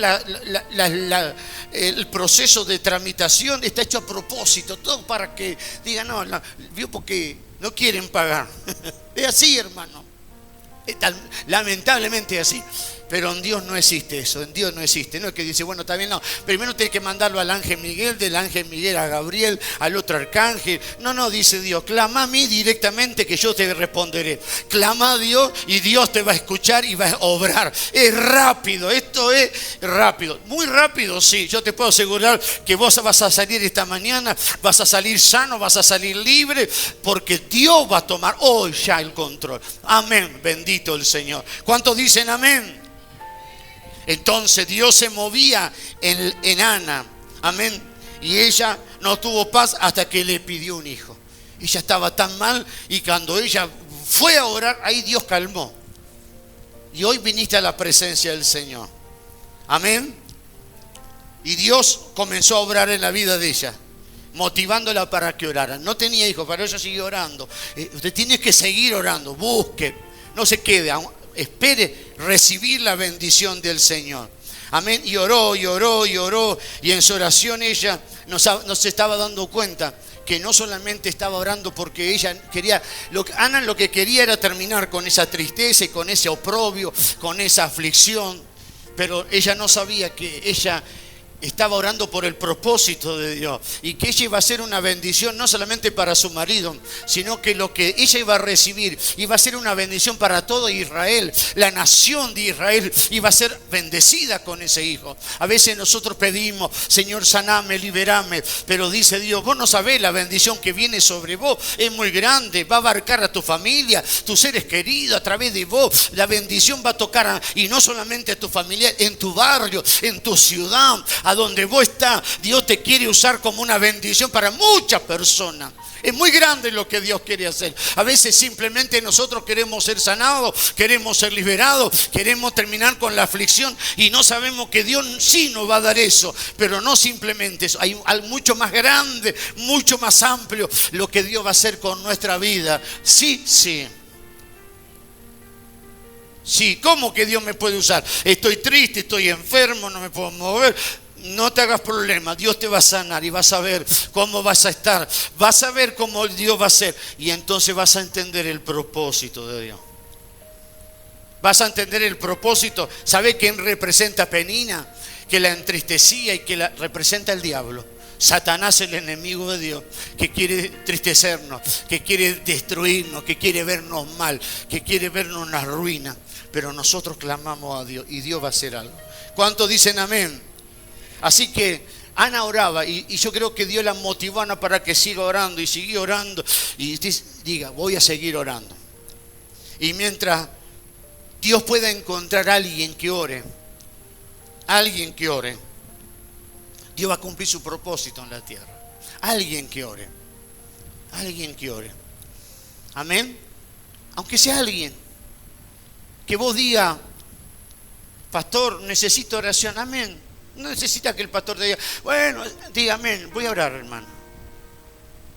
el proceso de tramitación está hecho a propósito, todo para que digan, no, vio, porque no quieren pagar. Es así, hermano. Lamentablemente es así. Pero en Dios no existe eso, en Dios no existe. No es que dice, bueno, está bien, no. Primero tienes que mandarlo al ángel Miguel, del ángel Miguel a Gabriel, al otro arcángel. No, dice Dios, clama a mí directamente que yo te responderé. Clama a Dios y Dios te va a escuchar y va a obrar. Es rápido, esto es rápido. Muy rápido, sí. Yo te puedo asegurar que vos vas a salir esta mañana, vas a salir sano, vas a salir libre, porque Dios va a tomar hoy ya el control. Amén, bendito el Señor. ¿Cuántos dicen amén? Entonces Dios se movía en Ana Amén. Y ella no tuvo paz hasta que le pidió un hijo. Ella estaba tan mal y cuando ella fue a orar, ahí Dios calmó. Y hoy viniste a la presencia del Señor. Amén. Y Dios comenzó a obrar en la vida de ella, motivándola para que orara. No tenía hijos, pero ella siguió orando. Usted tiene que seguir orando, busque, no se quede, espere recibir la bendición del Señor. Amén. Y oró, y oró, y oró. Y en su oración ella nos estaba dando cuenta que no solamente estaba orando porque ella quería, Ana lo que quería era terminar con esa tristeza y con ese oprobio, con esa aflicción. Pero ella no sabía que ella estaba orando por el propósito de Dios y que ella iba a ser una bendición no solamente para su marido, sino que lo que ella iba a recibir iba a ser una bendición para todo Israel. La nación de Israel iba a ser bendecida con ese hijo. A veces nosotros pedimos, Señor, saname, liberame, pero dice Dios, vos no sabés la bendición que viene sobre vos, es muy grande, va a abarcar a tu familia, tus seres queridos, a través de vos. La bendición va a tocar y no solamente a tu familia, en tu barrio, en tu ciudad, a donde vos estás. Dios te quiere usar como una bendición para muchas personas. Es muy grande lo que Dios quiere hacer. A veces simplemente nosotros queremos ser sanados, queremos ser liberados, queremos terminar con la aflicción y no sabemos que Dios sí nos va a dar eso. Pero no simplemente eso, hay mucho más grande, mucho más amplio lo que Dios va a hacer con nuestra vida. Sí, sí. Sí, ¿cómo que Dios me puede usar? Estoy triste, estoy enfermo, no me puedo mover. No te hagas problema, Dios te va a sanar y vas a ver cómo vas a estar. Vas a ver cómo Dios va a ser y entonces vas a entender el propósito de Dios. Vas a entender el propósito. ¿Sabe quién representa a Penina? Que la entristecía y que la representa el diablo. Satanás, el enemigo de Dios, que quiere entristecernos, que quiere destruirnos, que quiere vernos mal, que quiere vernos en una ruina. Pero nosotros clamamos a Dios y Dios va a hacer algo. ¿Cuántos dicen amén? Así que Ana oraba y yo creo que Dios la motivó a Ana para que siga orando y siguió orando y diga, voy a seguir orando. Y mientras Dios pueda encontrar a alguien que ore, Dios va a cumplir su propósito en la tierra. Alguien que ore. Amén. Aunque sea alguien que vos diga, pastor, necesito oración. Amén. No necesita que el pastor te diga, bueno, diga amén, voy a orar, hermano.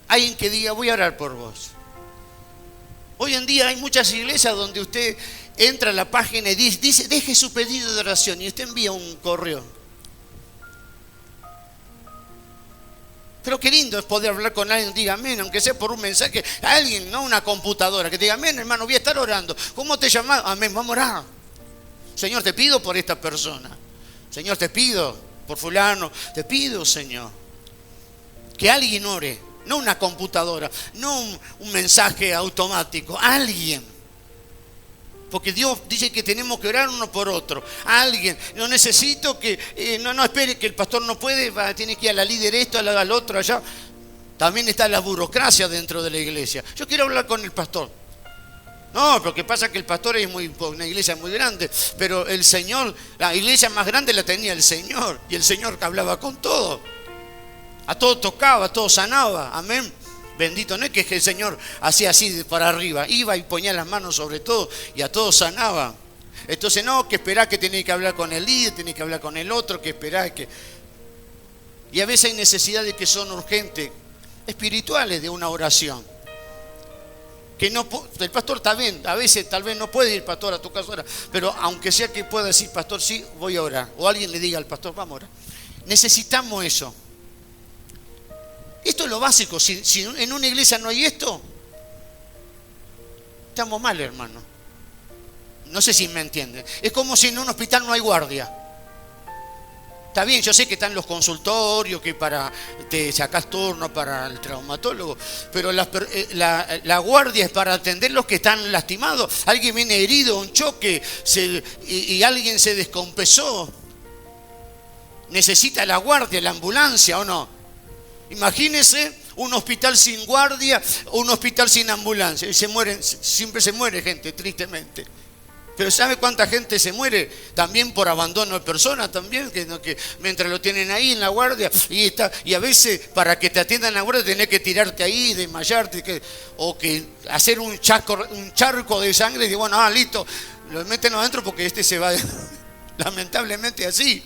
Alguien que diga, voy a orar por vos. Hoy en día hay muchas iglesias donde usted entra a la página y dice, deje su pedido de oración y usted envía un correo. Pero qué lindo es poder hablar con alguien, diga amén, aunque sea por un mensaje, a alguien, no una computadora, que diga amén, hermano, voy a estar orando. ¿Cómo te llamas? Amén, vamos a orar. Señor, te pido por esta persona. Señor, te pido por fulano, te pido, Señor, que alguien ore, no una computadora, no un mensaje automático, alguien. Porque Dios dice que tenemos que orar uno por otro. Alguien, no necesito que, no espere que el pastor no puede, tiene que ir a la líder esto, al otro allá. También está la burocracia dentro de la iglesia. Yo quiero hablar con el pastor. No, lo que pasa es que el pastor es una iglesia muy grande, pero el Señor, la iglesia más grande la tenía el Señor, y el Señor que hablaba con todo, a todo tocaba, a todo sanaba, amén. Bendito, no es que el Señor hacía así para arriba, iba y ponía las manos sobre todo y a todos sanaba. Entonces no, que esperá que tenés que hablar con el líder, tenés que hablar con el otro, que esperá que... Y a veces hay necesidades que son urgentes, espirituales de una oración. Que no, el pastor está bien, a veces tal vez no puede ir pastor a tu casa ahora, pero aunque sea que pueda decir pastor, sí, voy a orar, o alguien le diga al pastor, vamos a orar. Necesitamos eso. Esto es lo básico. Si en una iglesia no hay esto, estamos mal, hermano. No sé si me entienden. Es como si en un hospital no hay guardia. Está bien, yo sé que están los consultorios, que te sacás turno para el traumatólogo, pero la guardia es para atender los que están lastimados. Alguien viene herido, un choque, y alguien se descompensó. Necesita la guardia, la ambulancia, ¿o no? Imagínense un hospital sin guardia, un hospital sin ambulancia. Y siempre se muere gente, tristemente. Pero ¿sabe cuánta gente se muere? También por abandono de personas, también, que mientras lo tienen ahí en la guardia, y a veces para que te atiendan en la guardia tenés que tirarte ahí, desmayarte, o que hacer un charco de sangre, y bueno, listo, lo meten adentro porque este se va, lamentablemente así.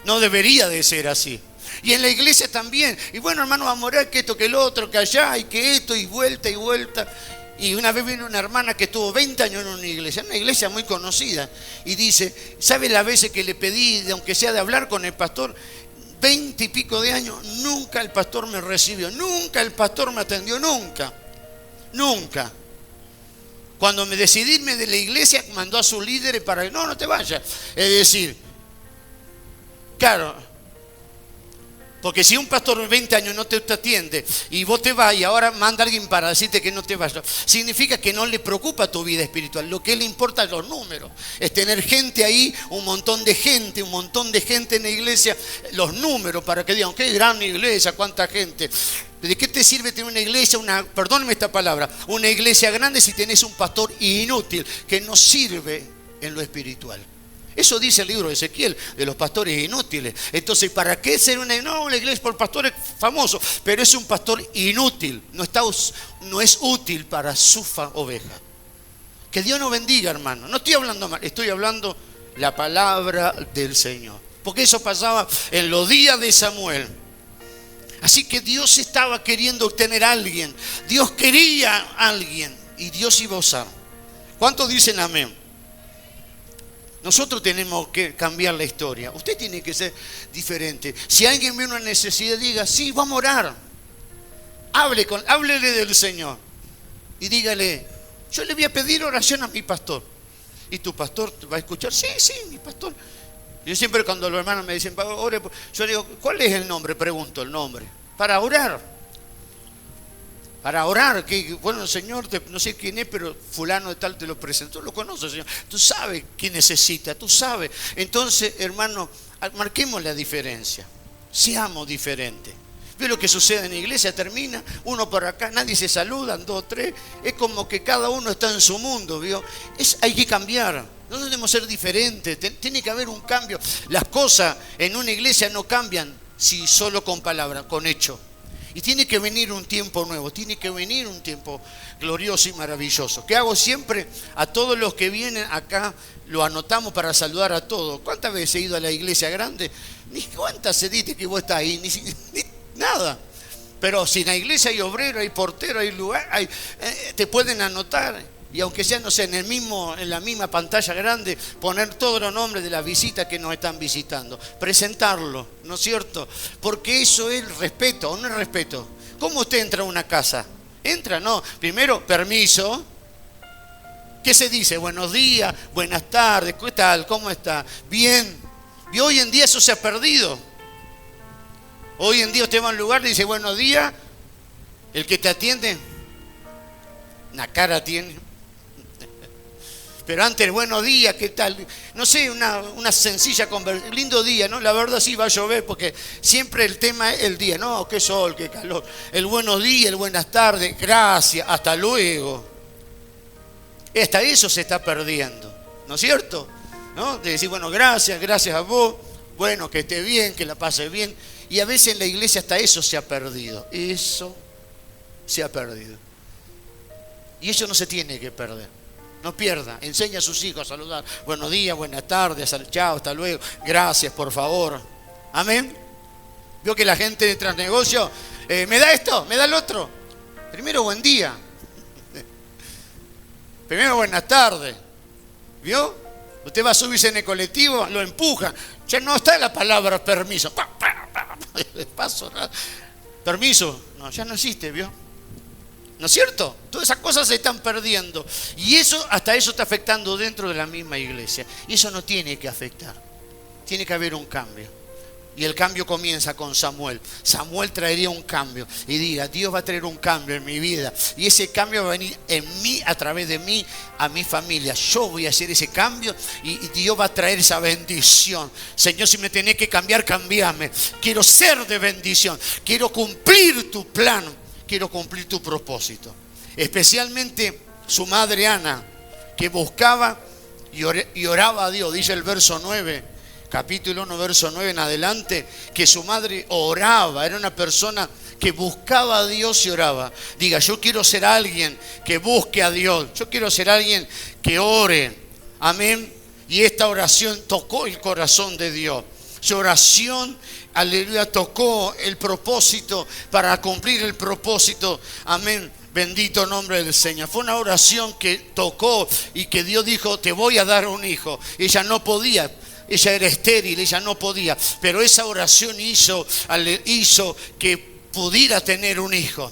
No debería de ser así. Y en la iglesia también. Y bueno, hermano, va a morir que esto, que el otro, que allá, y que esto, y vuelta y vuelta. Y una vez vino una hermana que tuvo 20 años en una iglesia muy conocida. Y dice, ¿sabe las veces que le pedí, aunque sea de hablar con el pastor? 20 y pico de años, nunca el pastor me recibió, nunca el pastor me atendió, nunca. Nunca. Cuando me decidí irme de la iglesia, mandó a sus líderes para que no te vayas. Es decir, claro, porque si un pastor de 20 años no te atiende y vos te vas y ahora manda a alguien para decirte que no te vayas, significa que no le preocupa tu vida espiritual. Lo que le importa es los números, es tener gente ahí, un montón de gente en la iglesia, los números para que digan, qué gran iglesia, cuánta gente. ¿De qué te sirve tener una iglesia, perdóneme esta palabra, una iglesia grande si tenés un pastor inútil que no sirve en lo espiritual? Eso dice el libro de Ezequiel, de los pastores inútiles. Entonces, ¿para qué ser una iglesia por pastores famosos? Pero es un pastor inútil, no es útil para su oveja. Que Dios nos bendiga, hermano. No estoy hablando mal, estoy hablando la palabra del Señor. Porque eso pasaba en los días de Samuel. Así que Dios estaba queriendo obtener a alguien. Dios quería a alguien y Dios iba a usar. ¿Cuántos dicen amén? Nosotros tenemos que cambiar la historia. Usted tiene que diferente. Si alguien ve una necesidad, diga, sí, vamos a orar. Háblele del Señor. Y dígale, yo le voy a pedir oración a mi pastor. ¿Y tu pastor va a escuchar? Sí, mi pastor. Yo siempre cuando los hermanos me dicen, ore, yo digo, ¿cuál es el nombre? Pregunto el nombre. Para orar. Para orar, que bueno, Señor, no sé quién es, pero fulano de tal te lo presentó, lo conoce, Señor. Tú sabes quién necesita, tú sabes. Entonces, hermano, marquemos la diferencia. Seamos diferentes. ¿Ve lo que sucede en la iglesia? Termina, uno por acá, nadie se saludan, 2, 3. Es como que cada uno está en su mundo, ¿vio? Hay que cambiar. No debemos ser diferentes. Tiene que haber un cambio. Las cosas en una iglesia no cambian si solo con palabras, con hechos. Y tiene que venir un tiempo nuevo, tiene que venir un tiempo glorioso y maravilloso. ¿Qué hago siempre? A todos los que vienen acá, lo anotamos para saludar a todos. ¿Cuántas veces he ido a la iglesia grande? Ni cuántas se dice que vos estás ahí, ni nada. Pero si en la iglesia hay obrero, hay portero, hay lugar, te pueden anotar. Y aunque sea, no sé, en la misma pantalla grande, poner todos los nombres de las visitas que nos están visitando. Presentarlo, ¿no es cierto? Porque eso es respeto, ¿o no es respeto? ¿Cómo usted entra a una casa? Entra, no. Primero, permiso. ¿Qué se dice? Buenos días, buenas tardes, ¿qué tal? ¿Cómo está? Bien. Y hoy en día eso se ha perdido. Hoy en día usted va a un lugar y dice buenos días. El que te atiende, una cara tiene. Pero antes, buenos días, ¿qué tal? No sé, una sencilla conversación. Lindo día, ¿no? La verdad sí va a llover porque siempre el tema es el día. No, qué sol, qué calor. El buenos días, el buenas tardes, gracias, hasta luego. Hasta eso se está perdiendo, ¿no es cierto? ¿No? De decir, bueno, gracias a vos. Bueno, que esté bien, que la pase bien. Y a veces en la iglesia hasta eso se ha perdido. Eso se ha perdido. Y eso no se tiene que perder. No pierda, enseña a sus hijos a saludar. Buenos días, buenas tardes, chao, hasta luego. Gracias, por favor. Amén. Vio que la gente de Transnegocio, ¿me da esto? ¿Me da el otro? Primero, buen día. Primero, buenas tardes. ¿Vio? Usted va a subirse en el colectivo, lo empuja. Ya no está la palabra permiso. Paso, ¿no? Permiso. No, ya no existe, ¿vio? ¿No es cierto? Todas esas cosas se están perdiendo. Y hasta eso está afectando dentro de la misma iglesia. Y eso no tiene que afectar. Tiene que haber un cambio. Y el cambio comienza con Samuel. Samuel traería un cambio. Y diga, Dios va a traer un cambio en mi vida. Y ese cambio va a venir en mí, a través de mí, a mi familia. Yo voy a hacer ese cambio y Dios va a traer esa bendición. Señor, si me tenés que cambiar, cambiame. Quiero ser de bendición. Quiero cumplir tu plan. Quiero cumplir tu propósito. Especialmente su madre Ana, que buscaba y oraba a Dios. Dice el verso 9, capítulo 1, verso 9 en adelante, que su madre oraba. Era una persona que buscaba a Dios y oraba. Diga, yo quiero ser alguien que busque a Dios. Yo quiero ser alguien que ore. Amén. Y esta oración tocó el corazón de Dios. Su oración, aleluya, tocó el propósito para cumplir el propósito. Amén. Bendito nombre del Señor. Fue una oración que tocó y que Dios dijo, te voy a dar un hijo. Ella no podía. Ella era estéril, ella no podía. Pero esa oración hizo que pudiera tener un hijo.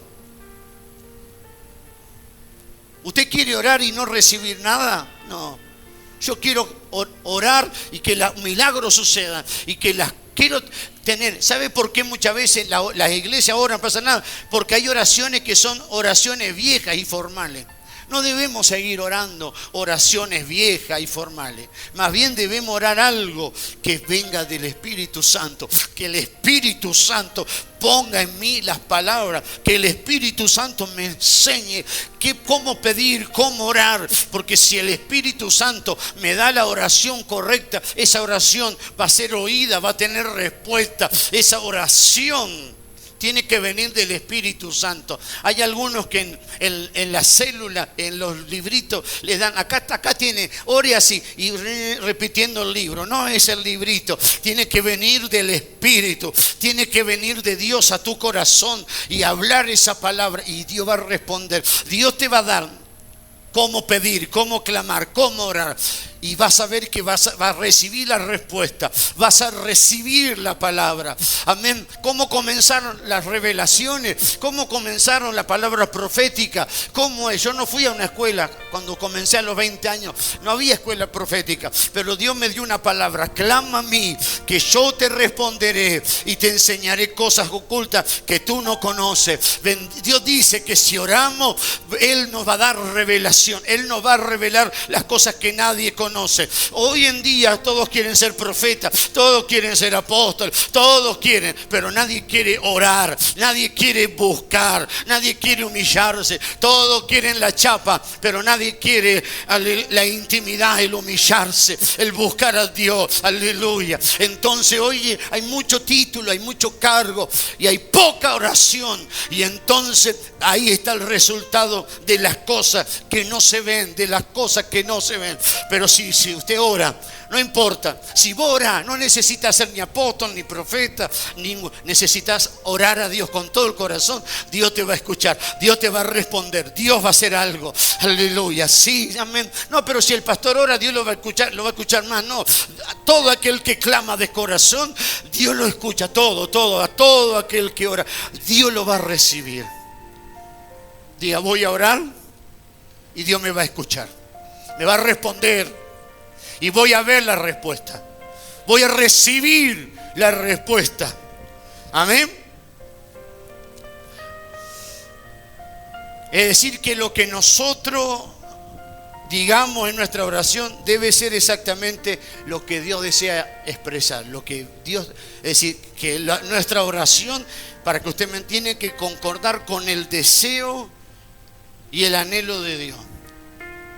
¿Usted quiere orar y no recibir nada? No. Yo quiero orar y que los milagros sucedan y que las quiero tener. ¿Sabe por qué muchas veces las iglesias oran, no pasa nada? Porque hay oraciones que son oraciones viejas y formales. No debemos seguir orando oraciones viejas y formales. Más bien debemos orar algo que venga del Espíritu Santo. Que el Espíritu Santo ponga en mí las palabras. Que el Espíritu Santo me enseñe cómo pedir, cómo orar. Porque si el Espíritu Santo me da la oración correcta, esa oración va a ser oída, va a tener respuesta. Esa oración tiene que venir del Espíritu Santo. Hay algunos que en la célula, en los libritos, le dan, acá tiene, ore así, y repitiendo el libro. No es el librito, tiene que venir del Espíritu, tiene que venir de Dios a tu corazón y hablar esa palabra y Dios va a responder. Dios te va a dar cómo pedir, cómo clamar, cómo orar. Y vas a ver que vas a recibir la respuesta, vas a recibir la palabra. Amén. ¿Cómo comenzaron las revelaciones? ¿Cómo comenzaron la palabra profética? ¿Cómo es? Yo no fui a una escuela cuando comencé a los 20 años. No había escuela profética. Pero Dios me dio una palabra. Clama a mí, que yo te responderé y te enseñaré cosas ocultas que tú no conoces. Dios dice que si oramos, Él nos va a dar revelación. Él nos va a revelar las cosas que nadie conoce. Hoy en día todos quieren ser profetas, todos quieren ser apóstoles, todos quieren, pero nadie quiere orar, nadie quiere buscar, nadie quiere humillarse. Todos quieren la chapa, pero nadie quiere la intimidad, el humillarse, el buscar a Dios. Aleluya. Entonces hoy hay mucho título, hay mucho cargo y hay poca oración, y entonces ahí está el resultado de las cosas que no se ven, de las cosas que no se ven. Pero si usted ora, no importa. Si vos orás, no necesitas ser ni apóstol, ni profeta, necesitas orar a Dios con todo el corazón. Dios te va a escuchar, Dios te va a responder, Dios va a hacer algo. Aleluya, sí, amén. No, pero si el pastor ora, Dios lo va a escuchar más. No, todo aquel que clama de corazón, Dios lo escucha. A todo aquel que ora, Dios lo va a recibir. Diga, voy a orar y Dios me va a escuchar, me va a responder y voy a ver la respuesta, voy a recibir la respuesta. Amén. Es decir, que lo que nosotros digamos en nuestra oración debe ser exactamente lo que Dios desea expresar, lo que Dios, es decir, que nuestra oración, para que usted me entienda, tiene que concordar con el deseo y el anhelo de Dios.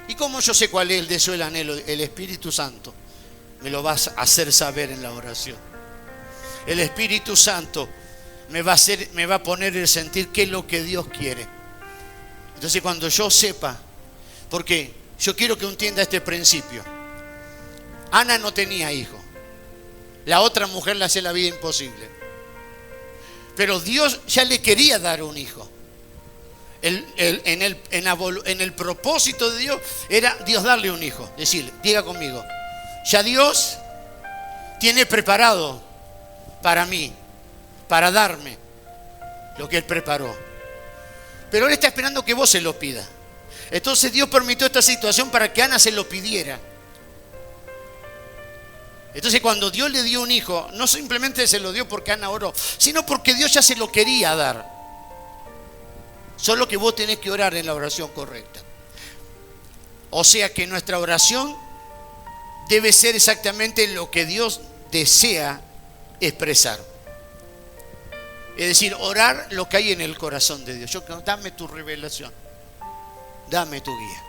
¿Y cómo yo sé cuál es el deseo y el anhelo? El Espíritu Santo me lo va a hacer saber en la oración. El Espíritu Santo me va a poner el sentir qué es lo que Dios quiere. Entonces cuando yo sepa, porque yo quiero que entienda este principio. Ana no tenía hijo. La otra mujer le hace la vida imposible. Pero Dios ya le quería dar un hijo. En el propósito de Dios era Dios darle un hijo. Decirle, diga conmigo, ya Dios tiene preparado para mí, para darme lo que Él preparó. Pero Él está esperando que vos se lo pidas. Entonces Dios permitió esta situación para que Ana se lo pidiera. Entonces cuando Dios le dio un hijo, no simplemente se lo dio porque Ana oró, sino porque Dios ya se lo quería dar. Solo que vos tenés que orar en la oración correcta. O sea que nuestra oración debe ser exactamente lo que Dios desea expresar. Es decir, orar lo que hay en el corazón de Dios. Dame tu revelación, dame tu guía.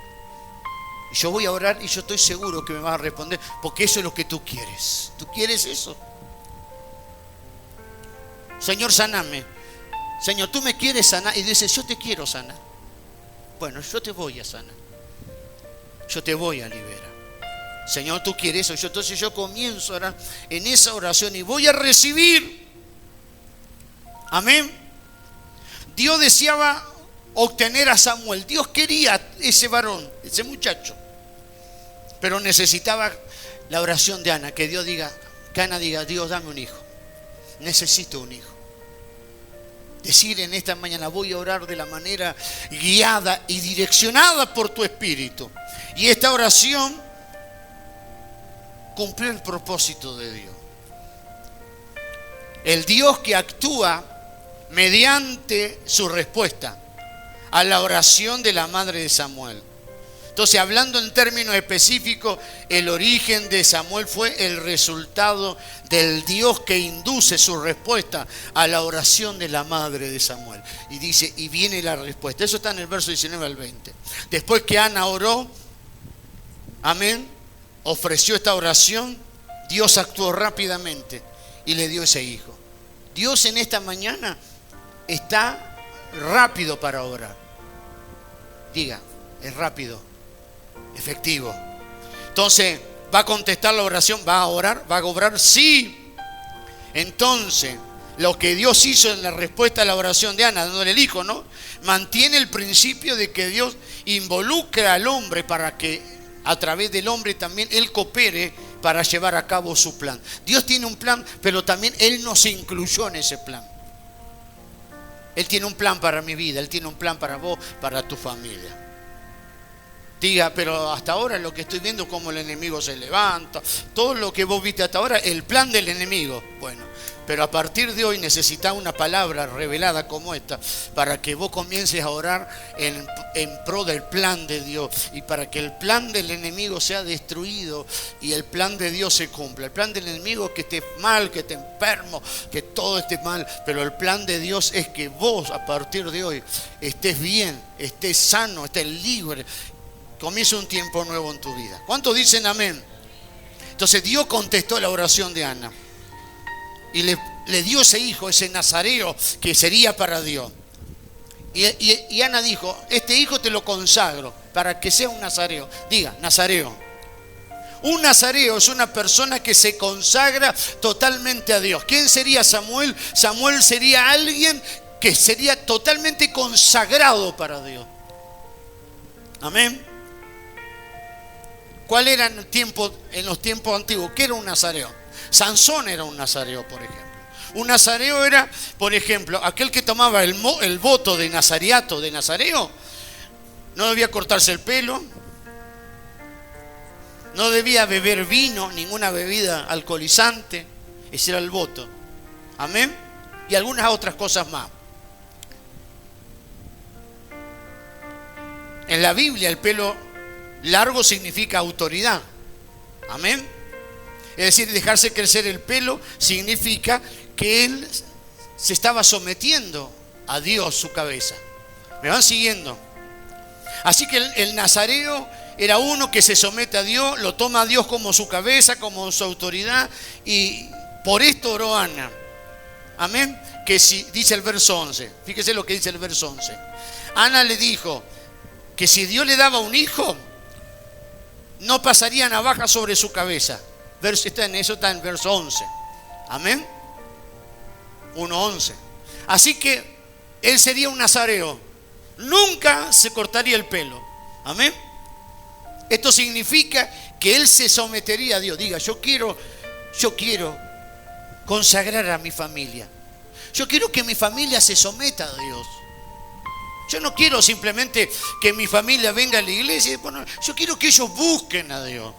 Yo voy a orar y yo estoy seguro que me vas a responder, porque eso es lo que tú quieres. ¿Tú quieres eso? Señor, saname. Señor, tú me quieres sanar. Y dices, yo te quiero sanar. Bueno, yo te voy a sanar. Yo te voy a liberar. Señor, tú quieres eso. Entonces yo comienzo a orar en esa oración y voy a recibir. Amén. Dios deseaba obtener a Samuel. Dios quería ese varón, ese muchacho. Pero necesitaba la oración de Ana. Que Dios diga, que Ana diga, Dios, dame un hijo. Necesito un hijo. Decir en esta mañana, voy a orar de la manera guiada y direccionada por tu Espíritu. Y esta oración cumplió el propósito de Dios. El Dios que actúa mediante su respuesta a la oración de la madre de Samuel. Entonces, hablando en términos específicos, el origen de Samuel fue el resultado del Dios que induce su respuesta a la oración de la madre de Samuel. Y dice, y viene la respuesta. Eso está en el verso 19 al 20. Después que Ana oró, amén, ofreció esta oración, Dios actuó rápidamente y le dio ese hijo. Dios en esta mañana está rápido para orar. Diga, es rápido, efectivo. Entonces, ¿va a contestar la oración? ¿Va a orar? ¿Va a obrar? Sí. Entonces, lo que Dios hizo en la respuesta a la oración de Ana, dándole el hijo, ¿no? Mantiene el principio de que Dios involucra al hombre para que a través del hombre también Él coopere para llevar a cabo su plan. Dios tiene un plan, pero también Él nos incluyó en ese plan. Él tiene un plan para mi vida, Él tiene un plan para vos, para tu familia. Diga, pero hasta ahora lo que estoy viendo, cómo el enemigo se levanta, todo lo que vos viste hasta ahora, el plan del enemigo. Bueno, pero a partir de hoy necesitás una palabra revelada como esta para que vos comiences a orar en pro del plan de Dios y para que el plan del enemigo sea destruido y el plan de Dios se cumpla. El plan del enemigo es que estés mal, que estés enfermo, que todo esté mal, pero el plan de Dios es que vos a partir de hoy estés bien, estés sano, estés libre. Comienza un tiempo nuevo en tu vida. ¿Cuántos dicen amén? Entonces Dios contestó la oración de Ana y le dio ese hijo, ese nazareo que sería para Dios. Y Ana dijo, este hijo te lo consagro para que sea un nazareo. Diga, nazareo. Un nazareo es una persona que se consagra totalmente a Dios. ¿Quién sería Samuel? Samuel sería alguien que sería totalmente consagrado para Dios. Amén. ¿Cuál era en los tiempos antiguos? ¿Qué era un nazareo? Sansón era un nazareo, por ejemplo. Un nazareo era, por ejemplo, aquel que tomaba el voto de nazareato, de nazareo. No debía cortarse el pelo. No debía beber vino, ninguna bebida alcoholizante. Ese era el voto. Amén. Y algunas otras cosas más. En la Biblia el pelo largo significa autoridad. Amén. Es decir, dejarse crecer el pelo significa que él se estaba sometiendo a Dios su cabeza. ¿Me van siguiendo? Así que el nazareo era uno que se somete a Dios, lo toma a Dios como su cabeza, como su autoridad, y por esto oró Ana. Amén. Que si, dice el verso 11, fíjese lo que dice el verso 11. Ana le dijo que si Dios le daba un hijo, no pasaría navaja sobre su cabeza. Eso está en verso 11. Amén. 1:11. Así que él sería un nazareo. Nunca se cortaría el pelo. Amén. Esto significa que él se sometería a Dios. Diga, yo quiero consagrar a mi familia. Yo quiero que mi familia se someta a Dios. Yo no quiero simplemente que mi familia venga a la iglesia. Bueno, yo quiero que ellos busquen a Dios.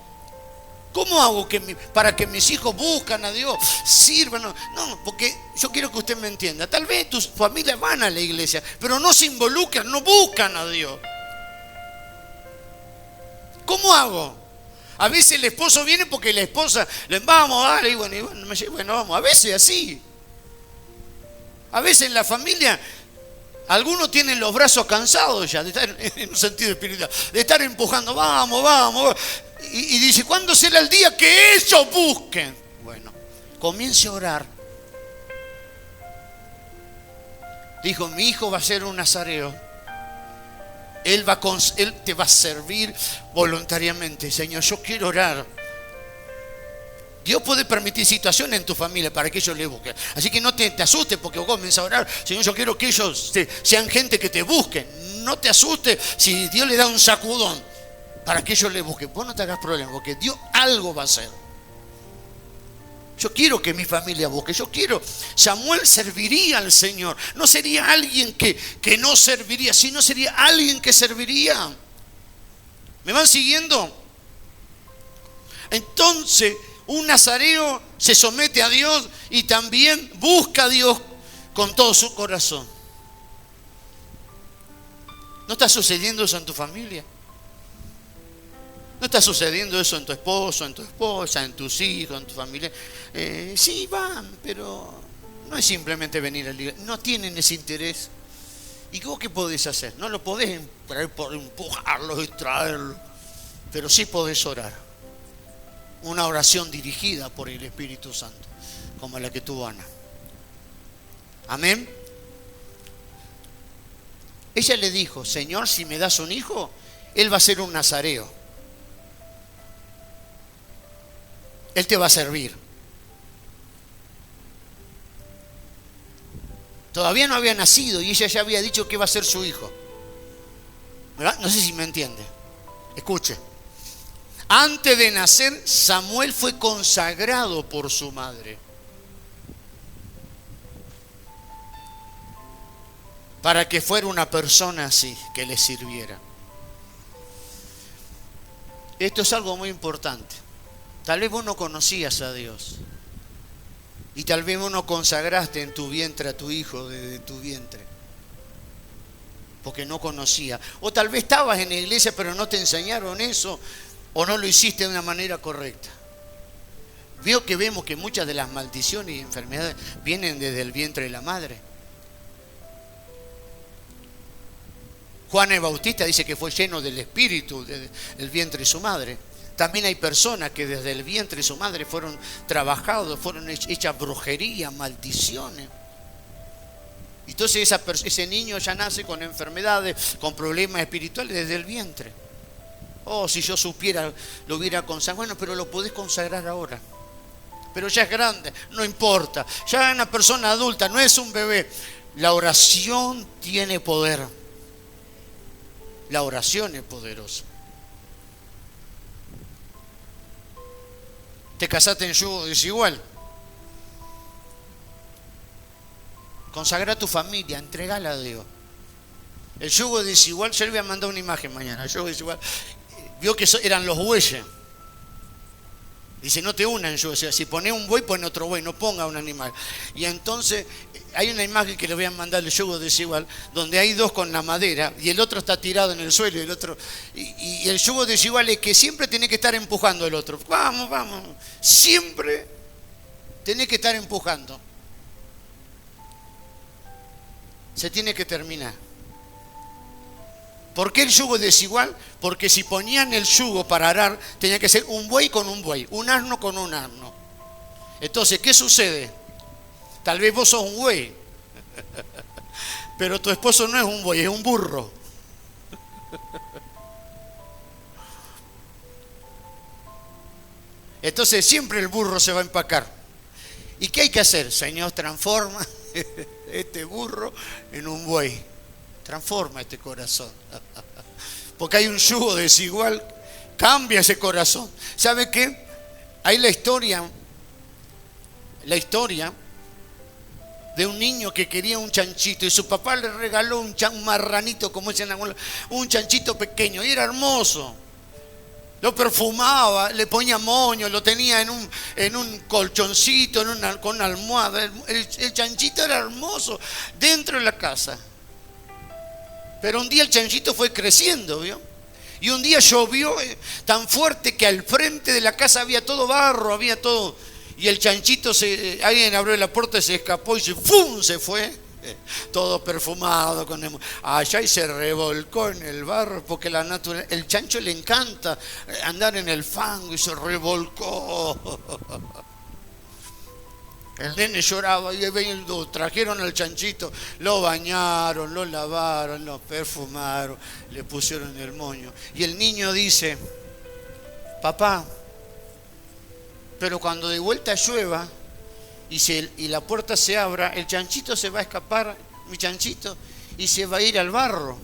¿Cómo hago para que mis hijos buscan a Dios? Sirvan. No, porque yo quiero que usted me entienda. Tal vez tus familias van a la iglesia, pero no se involucran, no buscan a Dios. ¿Cómo hago? A veces el esposo viene porque la esposa le vamos a dar y bueno, vamos. A veces así. A veces en la familia Algunos tienen los brazos cansados ya, de estar en un sentido espiritual, de estar empujando, vamos, vamos. Y dice, ¿cuándo será el día que ellos busquen? Bueno, comience a orar. Dijo, mi hijo va a ser un nazareo. Él te va a servir voluntariamente. Señor, yo quiero orar. Dios puede permitir situaciones en tu familia para que ellos le busquen. Así que no te asustes porque vos comienzas a orar. Señor, yo quiero que ellos sean gente que te busquen. No te asustes si Dios le da un sacudón para que ellos le busquen. Vos no te hagas problema porque Dios algo va a hacer. Yo quiero que mi familia busque. Yo quiero. Samuel serviría al Señor. No sería alguien que no serviría, sino sería alguien que serviría. ¿Me van siguiendo? Entonces, un nazareo se somete a Dios y también busca a Dios con todo su corazón. ¿No está sucediendo eso en tu familia? ¿No está sucediendo eso en tu esposo, en tu esposa, en tus hijos, en tu familia? Sí, van, pero no es simplemente venir a la iglesia. No tienen ese interés. ¿Y vos qué podés hacer? No lo podés por empujarlos y traerlos, pero sí podés orar. Una oración dirigida por el Espíritu Santo, como la que tuvo Ana. Amén. Ella le dijo, Señor, si me das un hijo, él va a ser un nazareo. Él te va a servir. Todavía no había nacido y ella ya había dicho que iba a ser su hijo. ¿Verdad? No sé si me entiende. Escuche. Antes de nacer, Samuel fue consagrado por su madre para que fuera una persona así, que le sirviera. Esto es algo muy importante. Tal vez vos no conocías a Dios y tal vez vos no consagraste en tu vientre a tu hijo desde tu vientre porque no conocía, o tal vez estabas en la iglesia pero no te enseñaron eso o no lo hiciste de una manera correcta. Vemos que muchas de las maldiciones y enfermedades vienen desde el vientre de la madre. Juan el Bautista dice que fue lleno del Espíritu desde el vientre de su madre. También hay personas que desde el vientre de su madre fueron trabajados, fueron hechas brujería, maldiciones. Entonces ese niño ya nace con enfermedades, con problemas espirituales desde el vientre. Oh, si yo supiera, lo hubiera consagrado. Bueno, pero lo podés consagrar ahora. Pero ya es grande, no importa. Ya es una persona adulta, no es un bebé. La oración tiene poder. La oración es poderosa. Te casaste en yugo desigual. Consagra a tu familia, entregala a Dios. El yugo desigual, yo le voy a mandar una imagen mañana. El yugo desigual, vio que eran los bueyes. Dice, no te unan yugo. O sea, si pones un buey, pon otro buey, no ponga un animal. Y entonces hay una imagen que le voy a mandar, el yugo desigual, donde hay dos con la madera y el otro está tirado en el suelo y el otro. Y el yugo desigual es que siempre tiene que estar empujando al otro. Vamos, vamos. Siempre tiene que estar empujando. Se tiene que terminar. ¿Por qué el yugo es desigual? Porque si ponían el yugo para arar, tenía que ser un buey con un buey, un asno con un asno. Entonces, ¿qué sucede? Tal vez vos sos un buey, pero tu esposo no es un buey, es un burro. Entonces siempre el burro se va a empacar. ¿Y qué hay que hacer? Señor, transforma este burro en un buey. Transforma este corazón. Porque hay un yugo desigual. Cambia ese corazón. ¿Sabe qué? Hay la historia de un niño que quería un chanchito y su papá le regaló un marranito, como dicen algunos, un chanchito pequeño, y era hermoso. Lo perfumaba, le ponía moño, lo tenía en un colchoncito, con una almohada. El chanchito era hermoso dentro de la casa. Pero un día el chanchito fue creciendo, ¿vio? Y un día llovió tan fuerte que al frente de la casa había todo barro, había todo. Y el chanchito, alguien abrió la puerta y se escapó y ¡fum! Se fue. Todo perfumado allá, y se revolcó en el barro porque el chancho le encanta andar en el fango y se revolcó. El nene lloraba y trajeron al chanchito, lo bañaron, lo lavaron, lo perfumaron, le pusieron el moño. Y el niño dice: papá, pero cuando de vuelta llueva y la puerta se abra, el chanchito se va a escapar, mi chanchito, y se va a ir al barro.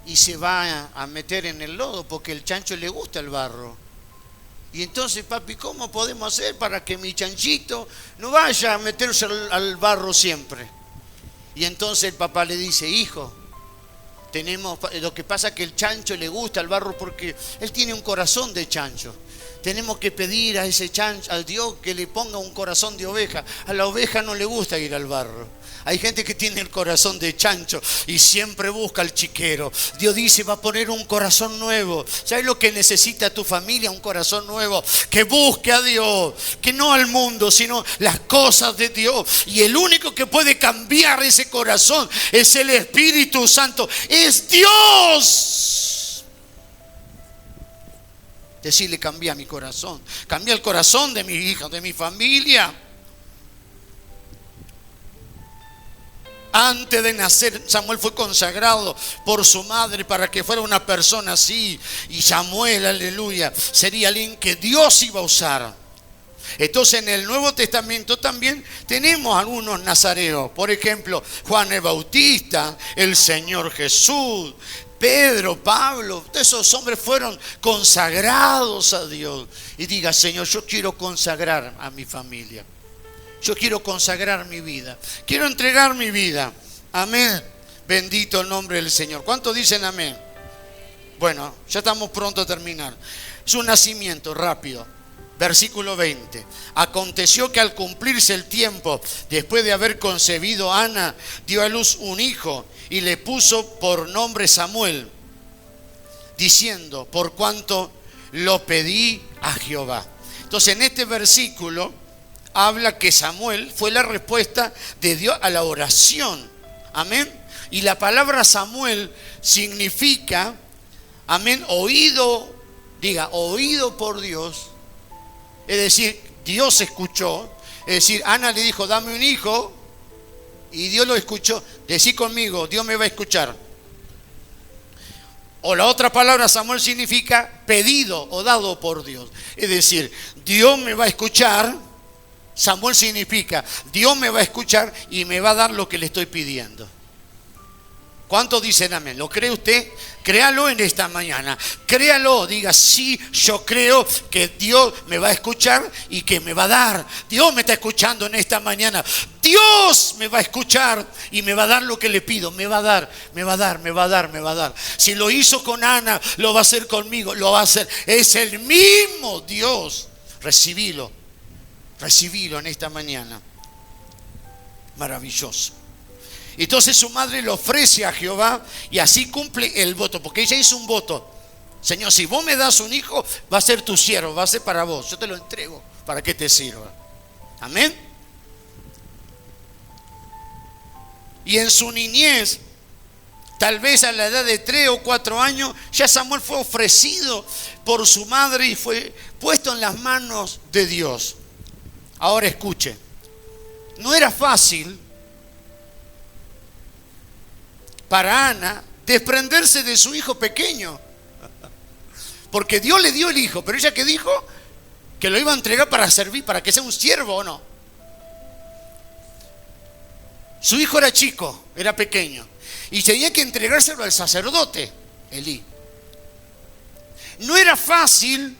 Y se va a meter en el lodo porque el chancho le gusta el barro. Y entonces, papi, ¿cómo podemos hacer para que mi chanchito no vaya a meterse al barro siempre? Y entonces el papá le dice: hijo, lo que pasa es que el chancho le gusta el barro porque él tiene un corazón de chancho. Tenemos que pedir a ese chancho, al Dios, que le ponga un corazón de oveja. A la oveja no le gusta ir al barro. Hay gente que tiene el corazón de chancho y siempre busca al chiquero. Dios dice: va a poner un corazón nuevo. ¿Sabes lo que necesita tu familia? Un corazón nuevo que busque a Dios, que no al mundo, sino las cosas de Dios. Y el único que puede cambiar ese corazón es el Espíritu Santo, es Dios. Decirle: cambia mi corazón, cambia el corazón de mi hija, de mi familia. Antes de nacer, Samuel fue consagrado por su madre para que fuera una persona así. Y Samuel, aleluya, sería alguien que Dios iba a usar. Entonces en el Nuevo Testamento también tenemos algunos nazareos. Por ejemplo, Juan el Bautista, el Señor Jesús, Pedro, Pablo. Todos esos hombres fueron consagrados a Dios. Y diga: Señor, yo quiero consagrar a mi familia. Yo quiero consagrar mi vida. Quiero entregar mi vida. Amén. Bendito el nombre del Señor. ¿Cuántos dicen amén? Bueno, ya estamos pronto a terminar. Su nacimiento, rápido. Versículo 20. Aconteció que al cumplirse el tiempo, después de haber concebido Ana, dio a luz un hijo y le puso por nombre Samuel, diciendo: por cuanto lo pedí a Jehová. Entonces en este versículo habla que Samuel fue la respuesta de Dios a la oración. Amén. Y la palabra Samuel significa, amén, oído, diga, oído por Dios. Es decir, Dios escuchó. Es decir, Ana le dijo: dame un hijo, y Dios lo escuchó. Decí conmigo: Dios me va a escuchar. O la otra palabra Samuel significa pedido o dado por Dios. Es decir, Dios me va a escuchar. Samuel significa: Dios me va a escuchar y me va a dar lo que le estoy pidiendo. ¿Cuántos dicen amén? ¿Lo cree usted? Créalo en esta mañana. Créalo, diga: sí, yo creo que Dios me va a escuchar y que me va a dar. Dios me está escuchando en esta mañana. Dios me va a escuchar y me va a dar lo que le pido. Me va a dar, me va a dar, me va a dar, me va a dar. Si lo hizo con Ana, lo va a hacer conmigo, lo va a hacer. Es el mismo Dios. Recibilo en esta mañana. Maravilloso. Entonces su madre lo ofrece a Jehová y así cumple el voto, porque ella hizo un voto: Señor, si vos me das un hijo, va a ser tu siervo, va a ser para vos, yo te lo entrego para que te sirva. Amén. Y en su niñez, tal vez a la edad de 3 o 4 años, ya Samuel fue ofrecido por su madre y fue puesto en las manos de Dios. Ahora escuche, no era fácil para Ana desprenderse de su hijo pequeño, porque Dios le dio el hijo, pero ella, ¿qué dijo? Que lo iba a entregar para servir, para que sea un siervo, ¿o no? Su hijo era chico, era pequeño, y tenía que entregárselo al sacerdote Elí. No era fácil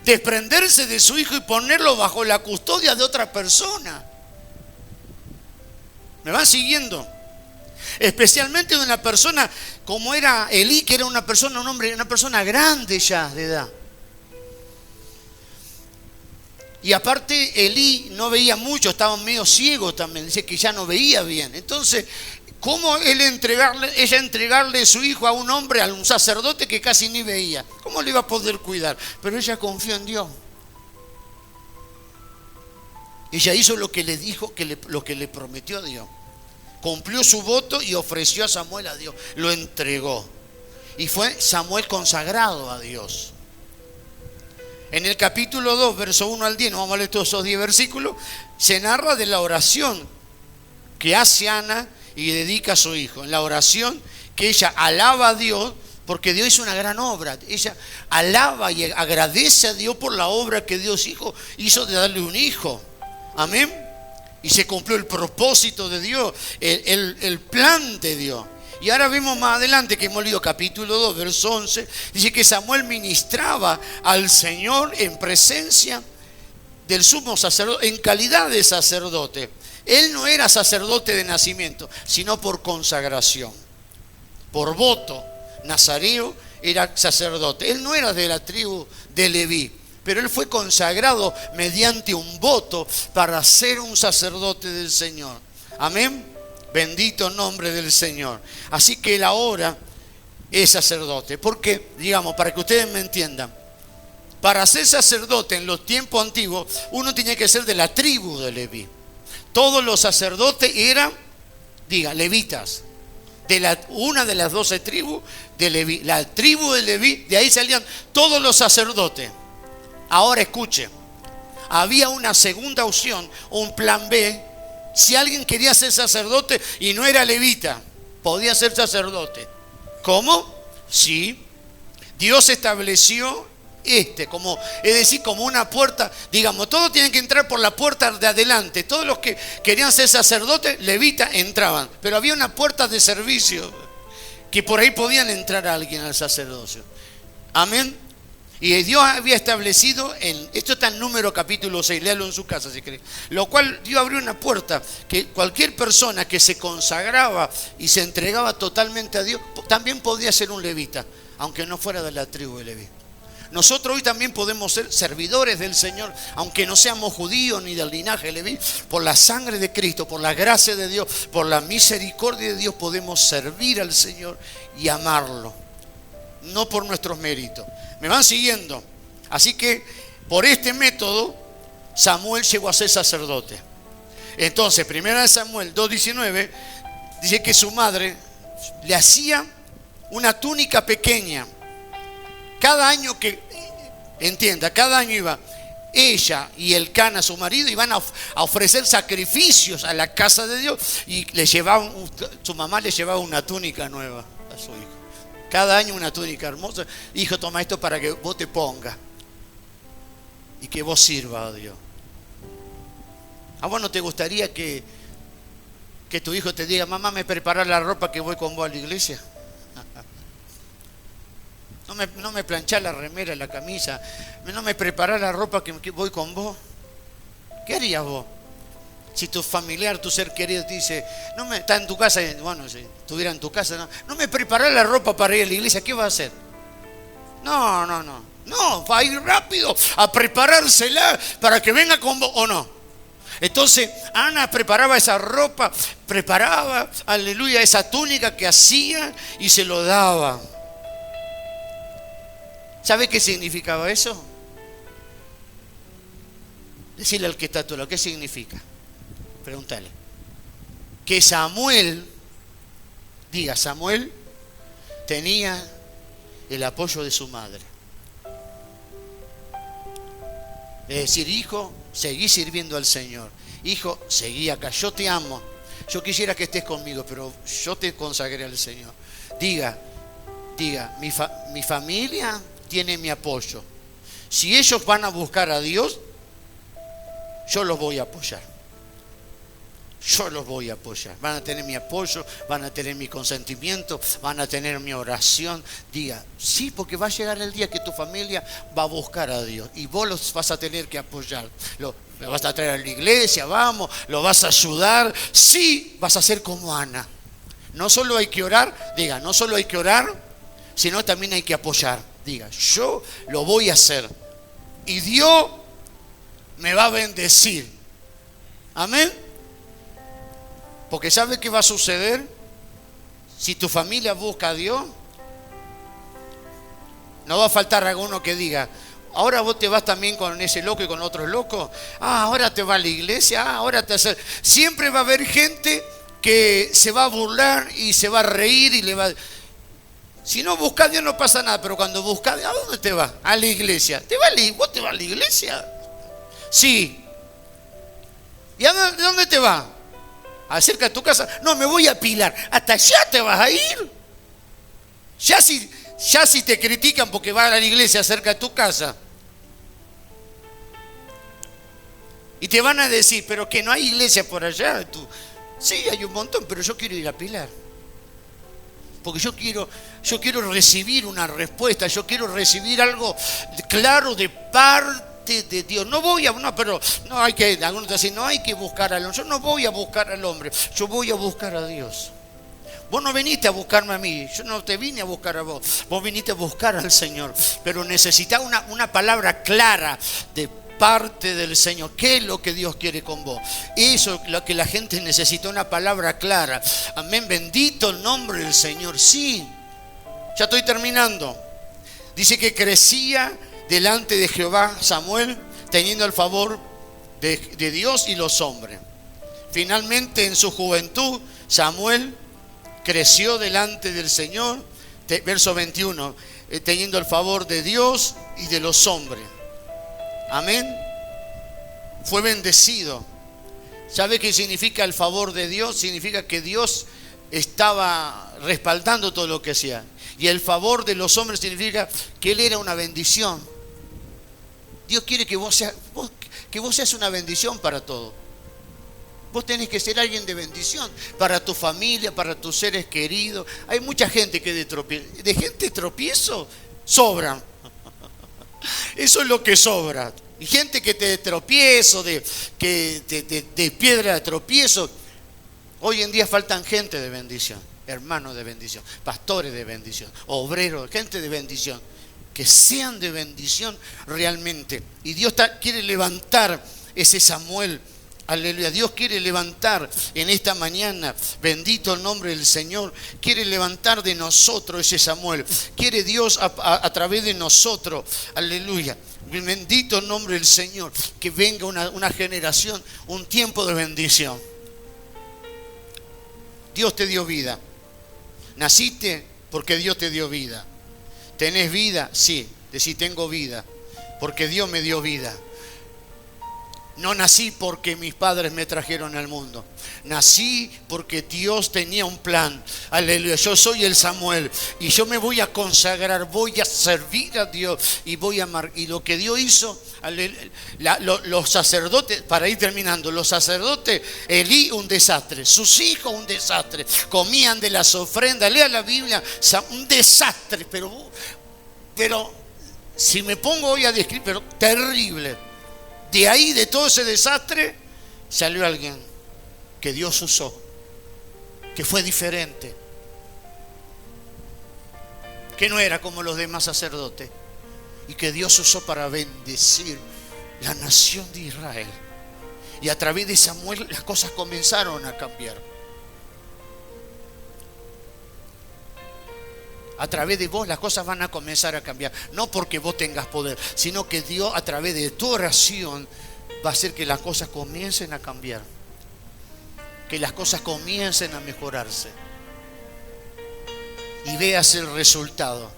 desprenderse de su hijo y ponerlo bajo la custodia de otra persona. ¿Me van siguiendo? Especialmente de una persona como era Elí, que era un hombre, una persona grande ya de edad. Y aparte Elí no veía mucho, estaba medio ciego también, dice que ya no veía bien. Entonces, ¿cómo ella entregarle su hijo a un hombre, a un sacerdote que casi ni veía? ¿Cómo le iba a poder cuidar? Pero ella confió en Dios. Ella hizo lo que le dijo, lo que le prometió a Dios. Cumplió su voto y ofreció a Samuel a Dios. Lo entregó. Y fue Samuel consagrado a Dios. En el capítulo 2, verso 1 al 10, no vamos a leer todos esos 10 versículos, se narra de la oración que hace Ana y dedica a su hijo. En la oración que ella alaba a Dios, porque Dios hizo una gran obra. Ella alaba y agradece a Dios por la obra que Dios hizo de darle un hijo. Amén. Y se cumplió el propósito de Dios, el plan de Dios. Y ahora vemos más adelante que hemos leído capítulo 2, verso 11, dice que Samuel ministraba al Señor en presencia del sumo sacerdote, en calidad de sacerdote. Él no era sacerdote de nacimiento, sino por consagración, por voto. Nazareo era sacerdote. Él no era de la tribu de Leví, pero él fue consagrado mediante un voto para ser un sacerdote del Señor. Amén. Bendito nombre del Señor. Así que él ahora es sacerdote. Porque, digamos, para que ustedes me entiendan, para ser sacerdote en los tiempos antiguos, uno tenía que ser de la tribu de Leví. Todos los sacerdotes eran, levitas. Una de las 12 tribus de Leví. La tribu de Leví, de ahí salían todos los sacerdotes. Ahora escuche, había una segunda opción, un plan B. Si alguien quería ser sacerdote y no era levita, podía ser sacerdote. ¿Cómo? Sí. Dios estableció es decir, como una puerta, digamos, todos tienen que entrar por la puerta de adelante. Todos los que querían ser sacerdotes, levitas, entraban. Pero había una puerta de servicio que por ahí podían entrar a alguien al sacerdocio. Amén. Y Dios había establecido, esto está en Número capítulo 6, léalo en su casa si querés. Lo cual Dios abrió una puerta que cualquier persona que se consagraba y se entregaba totalmente a Dios, también podía ser un levita, aunque no fuera de la tribu de Leví. Nosotros hoy también podemos ser servidores del Señor, aunque no seamos judíos ni del linaje de Leví. Por la sangre de Cristo, por la gracia de Dios, por la misericordia de Dios, podemos servir al Señor y amarlo, no por nuestros méritos. ¿Me van siguiendo? Así que por este método Samuel llegó a ser sacerdote. Entonces, 1 Samuel 2:19 dice que su madre le hacía una túnica pequeña. Cada año cada año iba ella y el Cana, su marido, iban a ofrecer sacrificios a la casa de Dios y su mamá le llevaba una túnica nueva a su hijo. Cada año una túnica hermosa. Hijo, toma esto para que vos te pongas y que vos sirvas a Dios. ¿A vos no te gustaría que tu hijo te diga: mamá, me prepara la ropa que voy con vos a la iglesia? No me planchás la remera, la camisa. No me preparás la ropa que voy con vos. ¿Qué harías vos? Si tu familiar, tu ser querido te dice: está en tu casa, bueno, si estuviera en tu casa, no me preparás la ropa para ir a la iglesia, ¿qué va a hacer? No, va a ir rápido a preparársela para que venga con vos, ¿o no? Entonces Ana preparaba esa ropa, aleluya, esa túnica que hacía y se lo daba. ¿Sabe qué significaba eso? Decirle al que está a tu lado, ¿qué significa? Pregúntale. Que Samuel tenía el apoyo de su madre. Es decir: hijo, seguí sirviendo al Señor. Hijo, seguí acá. Yo te amo. Yo quisiera que estés conmigo, pero yo te consagré al Señor. Diga, mi familia tiene mi apoyo. Si ellos van a buscar a Dios, yo los voy a apoyar. Van a tener mi apoyo, van a tener mi consentimiento, van a tener mi oración. Diga, sí, porque va a llegar el día que tu familia va a buscar a Dios y vos los vas a tener que apoyar. Lo vas a traer a la iglesia, lo vas a ayudar. Sí, vas a ser como Ana. No solo hay que orar, sino también hay que apoyar. Diga, yo lo voy a hacer y Dios me va a bendecir. Amén. Porque ¿sabe qué va a suceder? Si tu familia busca a Dios, no va a faltar alguno que diga: Ahora vos te vas también con ese loco y con otros locos. Ahora te va a la iglesia. Ahora te hace... Siempre va a haber gente que se va a burlar y se va a reír y le va... Si no buscas a Dios no pasa nada, pero cuando buscas, ¿a dónde te vas? A la iglesia. ¿Vos te vas a la iglesia? Sí. ¿Y a dónde te vas? ¿Acerca de tu casa? No, me voy a Pilar. ¿Hasta allá te vas a ir? Ya si te critican porque vas a la iglesia cerca de tu casa. Y te van a decir, pero que no hay iglesia por allá. Sí, hay un montón, pero yo quiero ir a Pilar. Porque yo quiero recibir una respuesta, yo quiero recibir algo claro de parte de Dios. Algunos te dicen, no hay que buscar al hombre. Yo no voy a buscar al hombre, yo voy a buscar a Dios. Vos no viniste a buscarme a mí, yo no te vine a buscar a vos, vos viniste a buscar al Señor. Pero necesitás una palabra clara de parte del Señor. ¿Qué es lo que Dios quiere con vos? Eso es lo que la gente necesita, una palabra clara. Amén, bendito el nombre del Señor. Sí, ya estoy terminando. Dice que crecía delante de Jehová Samuel, teniendo el favor de Dios y los hombres. Finalmente en su juventud Samuel creció delante del Señor, verso 21, teniendo el favor de Dios y de los hombres. Amén. Fue bendecido. ¿Sabe qué significa el favor de Dios? Significa que Dios estaba respaldando todo lo que hacía. Y el favor de los hombres significa que Él era una bendición. Dios quiere que vos seas una bendición para todo. Vos tenés que ser alguien de bendición para tu familia, para tus seres queridos. Hay mucha gente que de gente tropiezo sobran. Eso es lo que sobra. Y gente que te de tropiezo, de piedra de tropiezo. Hoy en día faltan gente de bendición, hermanos de bendición, pastores de bendición, obreros, gente de bendición, que sean de bendición realmente. Y Dios quiere levantar ese Samuel. Aleluya, Dios quiere levantar en esta mañana, bendito el nombre del Señor, quiere levantar de nosotros ese Samuel, quiere Dios a través de nosotros, aleluya, bendito el nombre del Señor, que venga una generación, un tiempo de bendición. Dios te dio vida, naciste porque Dios te dio vida. ¿Tenés vida? Sí, decís tengo vida, porque Dios me dio vida. No nací porque mis padres me trajeron al mundo. Nací porque Dios tenía un plan. Aleluya. Yo soy el Samuel. Y yo me voy a consagrar. Voy a servir a Dios. Y voy a amar. Y lo que Dios hizo. Los sacerdotes, para ir terminando. Los sacerdotes, Elí un desastre. Sus hijos un desastre. Comían de las ofrendas. Lea la Biblia. Un desastre. Pero si me pongo hoy a describir. Pero terrible. De ahí, de todo ese desastre, salió alguien que Dios usó, que fue diferente, que no era como los demás sacerdotes, y que Dios usó para bendecir la nación de Israel. Y a través de Samuel las cosas comenzaron a cambiar. A través de vos las cosas van a comenzar a cambiar. No porque vos tengas poder, sino que Dios a través de tu oración va a hacer que las cosas comiencen a cambiar. Que las cosas comiencen a mejorarse. Y veas el resultado.